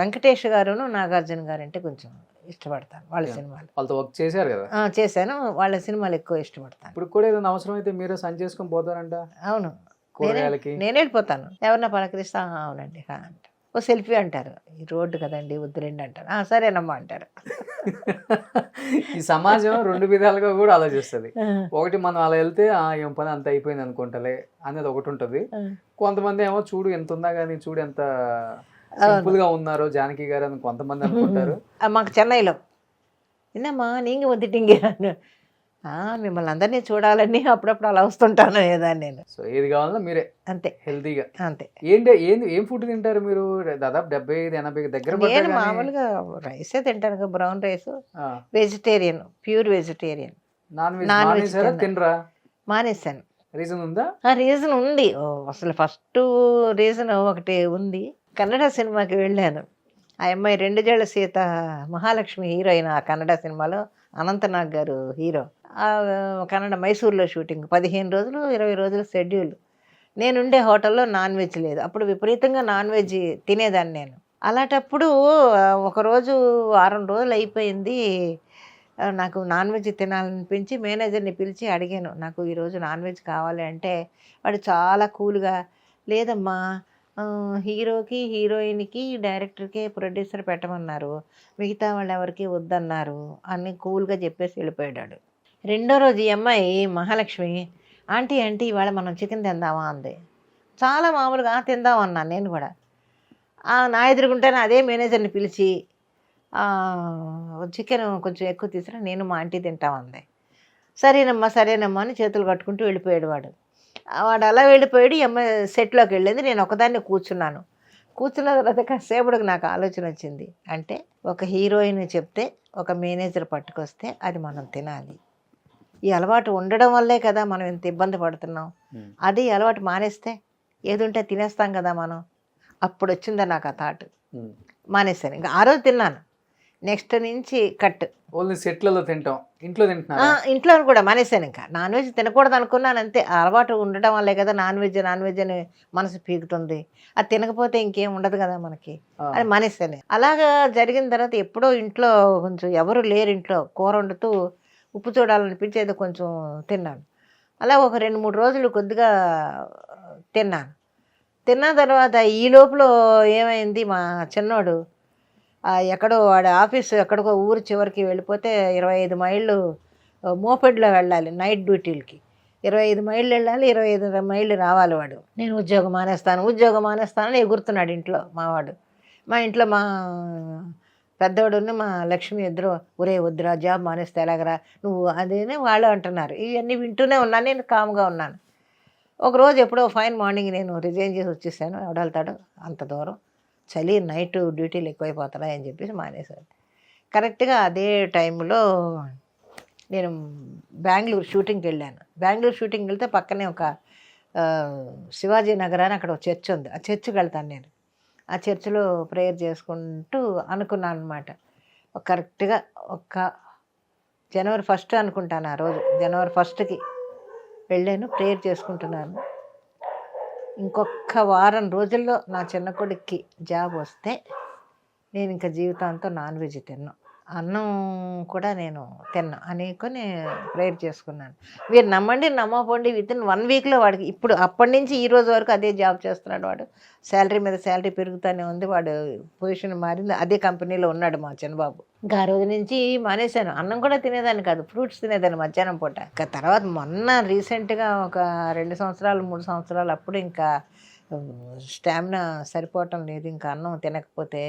వెంకటేష్ గారును నాగార్జున గారు అంటే కొంచెం ఇష్టపడతాను. వాళ్ళ సినిమాలు వాళ్ళతో వర్క్ చేశారు కదా? చేశాను. వాళ్ళ సినిమాలు ఎక్కువ ఇష్టపడతాను. ఇప్పుడు కూడా ఏదైనా అవసరం అయితే మీరు సంచి చేసుకొని పోతారంట? అవును, నేను వెళ్ళిపోతాను. ఎవరన్నా పలకరిస్తా అవునండి అంట, ఓ సెల్ఫీ అంటారు, ఈ రోడ్డు కదండి వద్దులేండి అంటారు, సరేనమ్మా అంటారు. ఈ సమాజం రెండు విధాలుగా కూడా ఆలోచిస్తుంది. ఒకటి మనం అలా వెళ్తే ఏం పని అంత అయిపోయింది అనుకుంటలే అనేది ఒకటి ఉంటుంది. కొంతమంది ఏమో చూడు ఎంత ఉందా కానీ చూడు ఎంత సింపుల్ గా ఉన్నారు జానకి గారు అని కొంతమంది అనుకుంటారు. మాకు చెన్నైలో என்னம்மா நீங்க வந்துட்டீங்க, మిమ్మల్ని అందరినీ చూడాలని అప్పుడప్పుడు అలా వస్తుంటాను ఏదాన్ని నేను. సో ఏది కావాలన్నా మీరే అంతే హెల్తీగా. అంతే. ఏం ఫుడ్ తింటారు మీరు? దాదాపు 75-80 దగ్గర. నేను మామూలుగా రైసే తింటాను, brown rice. Vegetarian, pure vegetarian. Non veg తినరా? మానేశాను. రీజన్ ఉందా? రీజన్ ఉంది. అసలు ఫస్ట్ రీజన్ ఒకటి ఉంది. కన్నడ సినిమాకి వెళ్ళాను. ఆ అమ్మాయి 2 జళ్ల సీత మహాలక్ష్మి హీరోయిన్. ఆ కన్నడ సినిమాలో అనంతనాగ్ గారు హీరో. కన్నడ మైసూర్లో షూటింగ్ 15 రోజులు 20 రోజులు షెడ్యూల్. నేనుండే హోటల్లో నాన్ వెజ్ లేదు. అప్పుడు విపరీతంగా నాన్ వెజ్ తినేదాన్ని నేను. అలాంటప్పుడు ఒకరోజు 6 రోజులు అయిపోయింది, నాకు నాన్ వెజ్ తినాలనిపించి మేనేజర్ని పిలిచి అడిగాను, నాకు ఈరోజు నాన్ వెజ్ కావాలి అంటే వాడు చాలా కూల్గా, లేదమ్మా హీరోకి హీరోయిన్కి డైరెక్టర్కి ప్రొడ్యూసర్ పెట్టమన్నారు, మిగతా వాళ్ళు ఎవరికి వద్దన్నారు అని కూల్గా చెప్పేసి వెళ్ళిపోయాడు. రెండో రోజు ఈ అమ్మాయి మహాలక్ష్మి, ఆంటీ ఇవాళ మనం చికెన్ తిందామా అంది. చాలా మామూలుగా తిందామన్నాను నేను కూడా. నా ఎదురుగుంటేనే అదే మేనేజర్ని పిలిచి చికెన్ కొంచెం ఎక్కువ తీసుకురా, నేను మా ఆంటీ తింటామంది. సరేనమ్మా అని చేతులు కట్టుకుంటూ వెళ్ళిపోయాడు వాడు. అలా వెళ్ళిపోయాడు. ఈ అమ్మాయి సెట్లోకి వెళ్ళింది. నేను ఒకదాన్ని కూర్చున్న తర్వాత కాసేపటికి నాకు ఆలోచన వచ్చింది. అంటే ఒక హీరోయిన్ చెప్తే ఒక మేనేజర్ పట్టుకొస్తే అది మనం తినాలి. ఈ అలవాటు ఉండడం వల్లే కదా మనం ఇంత ఇబ్బంది పడుతున్నాం. అది అలవాటు మానేస్తే ఏది ఉంటే తినేస్తాం కదా మనం. అప్పుడు వచ్చిందా నాకు ఆ థాట్. మానేస్తాను. ఇంకా ఆ రోజు తిన్నాను. నెక్స్ట్ నుంచి కట్. ఓన్లీ సెట్లలో తింటాం, ఇంట్లో తింటున్నా. ఇంట్లో కూడా మానేశాను. ఇంకా నాన్ వెజ్ తినకూడదు అనుకున్నాను అంతే. అలవాటు ఉండడం వల్లే కదా నాన్ వెజ్ అని మనసు పీకుతుంది. అది తినకపోతే ఇంకేం ఉండదు కదా మనకి, అది మానేశాను. అలాగా జరిగిన తర్వాత ఎప్పుడో ఇంట్లో కొంచెం ఎవరు లేరు, ఇంట్లో కూర వండుతూ ఉప్పు చూడాలనిపించేది కొంచెం తిన్నాను. అలా ఒక 2-3 రోజులు కొద్దిగా తిన్న తర్వాత ఈ లోపల ఏమైంది, మా చిన్నోడు ఎక్కడో వాడి ఆఫీసు ఎక్కడికో ఊరు చివరికి వెళ్ళిపోతే 25 మైళ్ళు మోపెడ్లో వెళ్ళాలి నైట్ డ్యూటీలకి. 25 మైళ్ళు వెళ్ళాలి, 25 మైళ్ళు రావాలి వాడు. నేను ఉద్యోగం మానేస్తానని ఎగురుతున్నాడు ఇంట్లో మావాడు. మా ఇంట్లో మా పెద్దవాడుని మా లక్ష్మి ఇద్దరు, ఒరే వద్దురా జాబ్ మానేస్తే ఎలాగరా నువ్వు అదేనే వాళ్ళు అంటున్నారు. ఇవన్నీ వింటూనే ఉన్నాను, నేను కామ్గా ఉన్నాను. ఒకరోజు ఎప్పుడో ఫైన్ మార్నింగ్ నేను రిజైన్ చేసి వచ్చేసాను. ఎవడెళ్తాడు అంత దూరం, చలి, నైట్ డ్యూటీలు ఎక్కువైపోతున్నాయి అని చెప్పేసి మానేశాను. కరెక్ట్గా అదే టైంలో నేను బెంగళూరు షూటింగ్కి వెళ్ళాను. బెంగళూరు షూటింగ్కి వెళ్తే పక్కనే ఒక శివాజీ నగర్ అని అక్కడ ఒక చర్చ్ ఉంది. ఆ చర్చ్కి వెళ్తాను నేను. ఆ చర్చిలో ప్రేయర్ చేసుకుంటూ అనుకున్నాను అనమాట. కరెక్ట్గా ఒక జనవరి 1 అనుకుంటాను ఆ రోజు. జనవరి 1కి వెళ్ళాను, ప్రేయర్ చేసుకుంటున్నాను. ఇంకొక వారం రోజుల్లో నా చిన్న కొడుక్కి జాబ్ వస్తే నేను ఇంకా జీవితాంతం నాన్ వెజ్ తిన్నాను, అన్నం కూడా నేను తిన్నా అనుకొని ప్రేయర్ చేసుకున్నాను. మీరు నమ్మండి నమ్మకండి, వితిన్ 1 వీక్లో వాడికి ఇప్పుడు అప్పటి నుంచి ఈ రోజు వరకు అదే జాబ్ చేస్తున్నాడు. వాడు శాలరీ మీద శాలరీ పెరుగుతూనే ఉంది. వాడు పొజిషన్ మారింది, అదే కంపెనీలో ఉన్నాడు మా చిన్నబాబు. ఇంకా ఆ రోజు నుంచి మానేశాను. అన్నం కూడా తినేదాన్ని కాదు, ఫ్రూట్స్ తినేదాన్ని మధ్యాహ్నం పూట. ఇంకా తర్వాత మొన్న రీసెంట్గా ఒక 2 సంవత్సరాలు 3 సంవత్సరాలు అప్పుడు ఇంకా స్టామినా సరిపోవటం లేదు, ఇంకా అన్నం తినకపోతే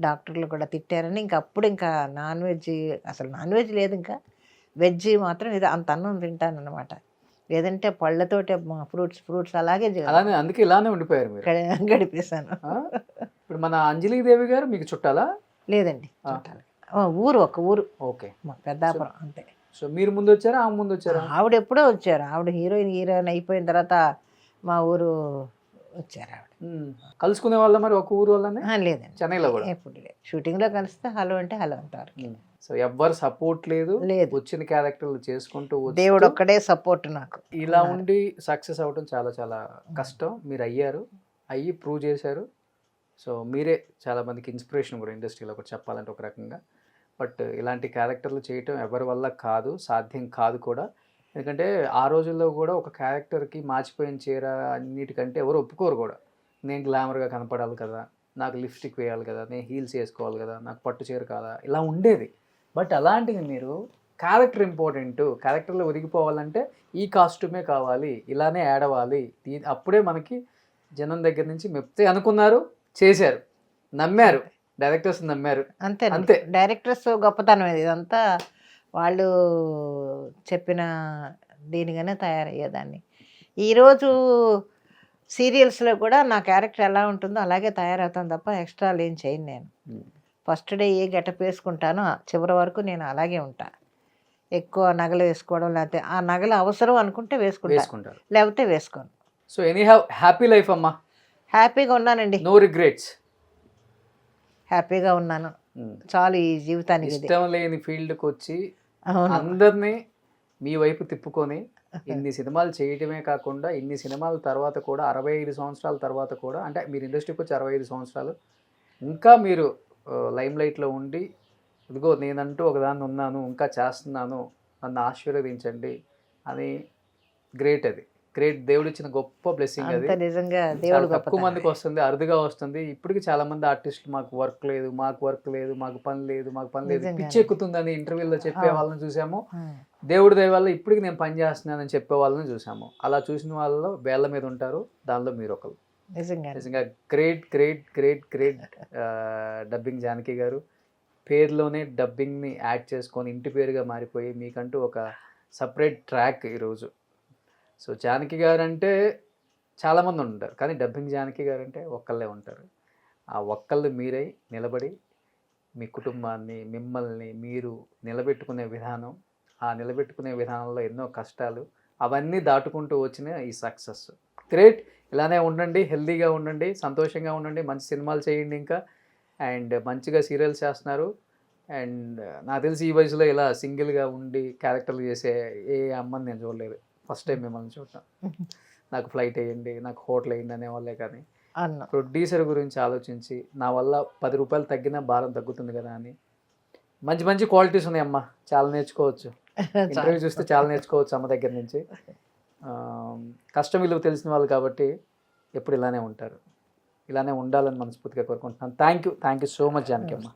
డాక్టర్లు కూడా తిట్టారని ఇంకా అప్పుడు ఇంకా నాన్ వెజ్, అసలు నాన్ వెజ్ లేదు, ఇంకా వెజ్ మాత్రం ఏదో అంత అన్నం తింటాను అనమాట. లేదంటే పళ్ళతోటే ఫ్రూట్స్ అలాగే అందుకే ఇలానే ఉండిపోయారు మీరు. గడిపేశాను. ఇప్పుడు మన అంజలీదేవి గారు మీకు చుట్టాలా? లేదండి, చుట్టాలి. ఊరు, ఒక ఊరు. ఓకే, మా పెద్దాపురం అంతే. సో మీరు ముందు వచ్చారా ఆమె ముందు వచ్చారా? ఆవిడ ఎప్పుడో వచ్చారు. ఆవిడ హీరోయిన్ అయిపోయిన తర్వాత మా ఊరు వచ్చారు ఆవిడ. కలుసుకునే వాళ్ళ మరి ఒక ఊరు వాళ్ళనే? లేదండి, చెన్నైలో కూడా ఎప్పుడు లేదు. షూటింగ్లో కలిస్తే హలో అంటే హలో అంటారు. సో ఎవ్వరు సపోర్ట్ లేదు, లేదు. వచ్చిన క్యారెక్టర్లు చేసుకుంటూ దేవుడు ఒక్కడే సపోర్ట్ నాకు. ఇలా ఉండి సక్సెస్ అవ్వడం చాలా చాలా కష్టం. మీరు అయ్యి ప్రూవ్ చేశారు. సో మీరే చాలా మందికి ఇన్స్పిరేషన్ కూడా ఇండస్ట్రీలో ఒకటి చెప్పాలంటే ఒక రకంగా. బట్ ఇలాంటి క్యారెక్టర్లు చేయటం ఎవరి వల్ల కాదు, సాధ్యం కాదు కూడా. ఎందుకంటే ఆ రోజుల్లో కూడా ఒక క్యారెక్టర్కి మార్చిపోయిన చీర అన్నిటికంటే ఎవరు ఒప్పుకోరు కూడా. నేను గ్లామర్గా కనపడాలి కదా, నాకు లిప్స్టిక్ వేయాలి కదా, నేను హీల్స్ వేసుకోవాలి కదా, నాకు పట్టు చీర కాదా, ఇలా ఉండేది. బట్ అలాంటిది మీరు క్యారెక్టర్ ఇంపార్టెంట్, క్యారెక్టర్లో ఒదిగిపోవాలంటే ఈ కాస్ట్యూమే కావాలి, ఇలానే ఏడవాలి, అప్పుడే మనకి జనం దగ్గర నుంచి మెప్తే అనుకున్నారు, చేశారు, నమ్మారు, డైరెక్టర్స్ నమ్మారు. అంతే. డైరెక్టర్స్ గొప్పతనం ఇదంతా వాళ్ళు చెప్పిన దీనిగానే తయారయ్యేదాన్ని. ఈరోజు సీరియల్స్లో కూడా నా క్యారెక్టర్ ఎలా ఉంటుందో అలాగే తయారవుతాను తప్ప ఎక్స్ట్రాలు ఏం చేయను నేను. ఫస్ట్ డే ఏ గెటప్ వేసుకుంటానో చివరి వరకు నేను అలాగే ఉంటా. ఎక్కువ నగలు వేసుకోవడం, లేకపోతే ఆ నగలు అవసరం అనుకుంటే వేసుకుంటారు, లేకపోతే వేసుకోను. సో ఎనీ హ్యాపీ లైఫ్ అమ్మా? హ్యాపీగా ఉన్నానండి, నో రిగ్రెట్స్. హ్యాపీగా ఉన్నాను చాలు ఈ జీవితానికి. ఇష్టం లేని ఫీల్డ్కి వచ్చి అందరినీ మీ వైపు తిప్పుకొని ఇన్ని సినిమాలు చేయటమే కాకుండా ఇన్ని సినిమాల తర్వాత కూడా 65 సంవత్సరాల తర్వాత కూడా, అంటే మీరు ఇండస్ట్రీకి వచ్చి 65 సంవత్సరాలు ఇంకా మీరు లైమ్ లైట్లో ఉండి, ఇదిగో నేనంటూ ఒకదాన్ని ఉన్నాను, ఇంకా చేస్తున్నాను, నన్ను ఆశీర్వదించండి అని. గ్రేట్, అది గ్రేట్. దేవుడు ఇచ్చిన గొప్ప బ్లెస్సింగ్ అది. నిజంగా తక్కువ మందికి వస్తుంది, అరుదుగా వస్తుంది. ఇప్పటికి చాలా మంది ఆర్టిస్టులు మాకు వర్క్ లేదు, మాకు పని లేదు, పిచ్చి ఎక్కుతుందని ఇంటర్వ్యూలో చెప్పే వాళ్ళని చూసాము. దేవుడి దయ వల్ల ఇప్పటికి నేను పని చేస్తున్నానని చెప్పే వాళ్ళని చూసాము. అలా చూసిన వాళ్ళలో వేళ్ళ మీద ఉంటారు, దానిలో మీరు ఒకరు. నిజంగా గ్రేట్. డబ్బింగ్ జానకి గారు పేరులోనే డబ్బింగ్ని యాడ్ చేసుకొని ఇంటి పేరుగా మారిపోయి మీకంటూ ఒక సపరేట్ ట్రాక్ ఈరోజు. సో జానకి గారు అంటే చాలామంది ఉంటారు, కానీ డబ్బింగ్ జానకి గారు అంటే ఒక్కళ్ళే ఉంటారు. ఆ ఒక్కళ్ళు మీరై నిలబడి మీ కుటుంబాన్ని, మిమ్మల్ని మీరు నిలబెట్టుకునే విధానం, ఆ నిలబెట్టుకునే విధానంలో ఎన్నో కష్టాలు, అవన్నీ దాటుకుంటూ వచ్చిన ఈ సక్సెస్. గ్రేట్. ఇలానే ఉండండి, హెల్తీగా ఉండండి, సంతోషంగా ఉండండి, మంచి సినిమాలు చేయండి ఇంకా. అండ్ మంచిగా సీరియల్స్ చేస్తున్నారు. అండ్ నాకు తెలిసి ఈ వయసులో ఇలా సింగిల్గా ఉండి క్యారెక్టర్లు చేసే ఏ అమ్మని నేను చూడలేదు. ఫస్ట్ టైం మిమ్మల్ని చూడటం. నాకు ఫ్లైట్ వేయండి, నాకు హోటల్ వేయండి అనేవాళ్ళే, కానీ ప్రొడ్యూసర్ గురించి ఆలోచించి నా వల్ల 10 రూపాయలు తగ్గినా భారం తగ్గుతుంది కదా అని. మంచి క్వాలిటీస్ ఉన్నాయి అమ్మ, చాలా నేర్చుకోవచ్చు. ఇంటర్వ్యూ చూస్తే చాలా నేర్చుకోవచ్చు అమ్మ దగ్గర నుంచి. కష్టం విలువ తెలిసిన వాళ్ళు కాబట్టి ఎప్పుడు ఇలానే ఉంటారు. ఇలానే ఉండాలని మనస్ఫూర్తిగా కోరుకుంటున్నాను. Thank you so much Janaki అమ్మ.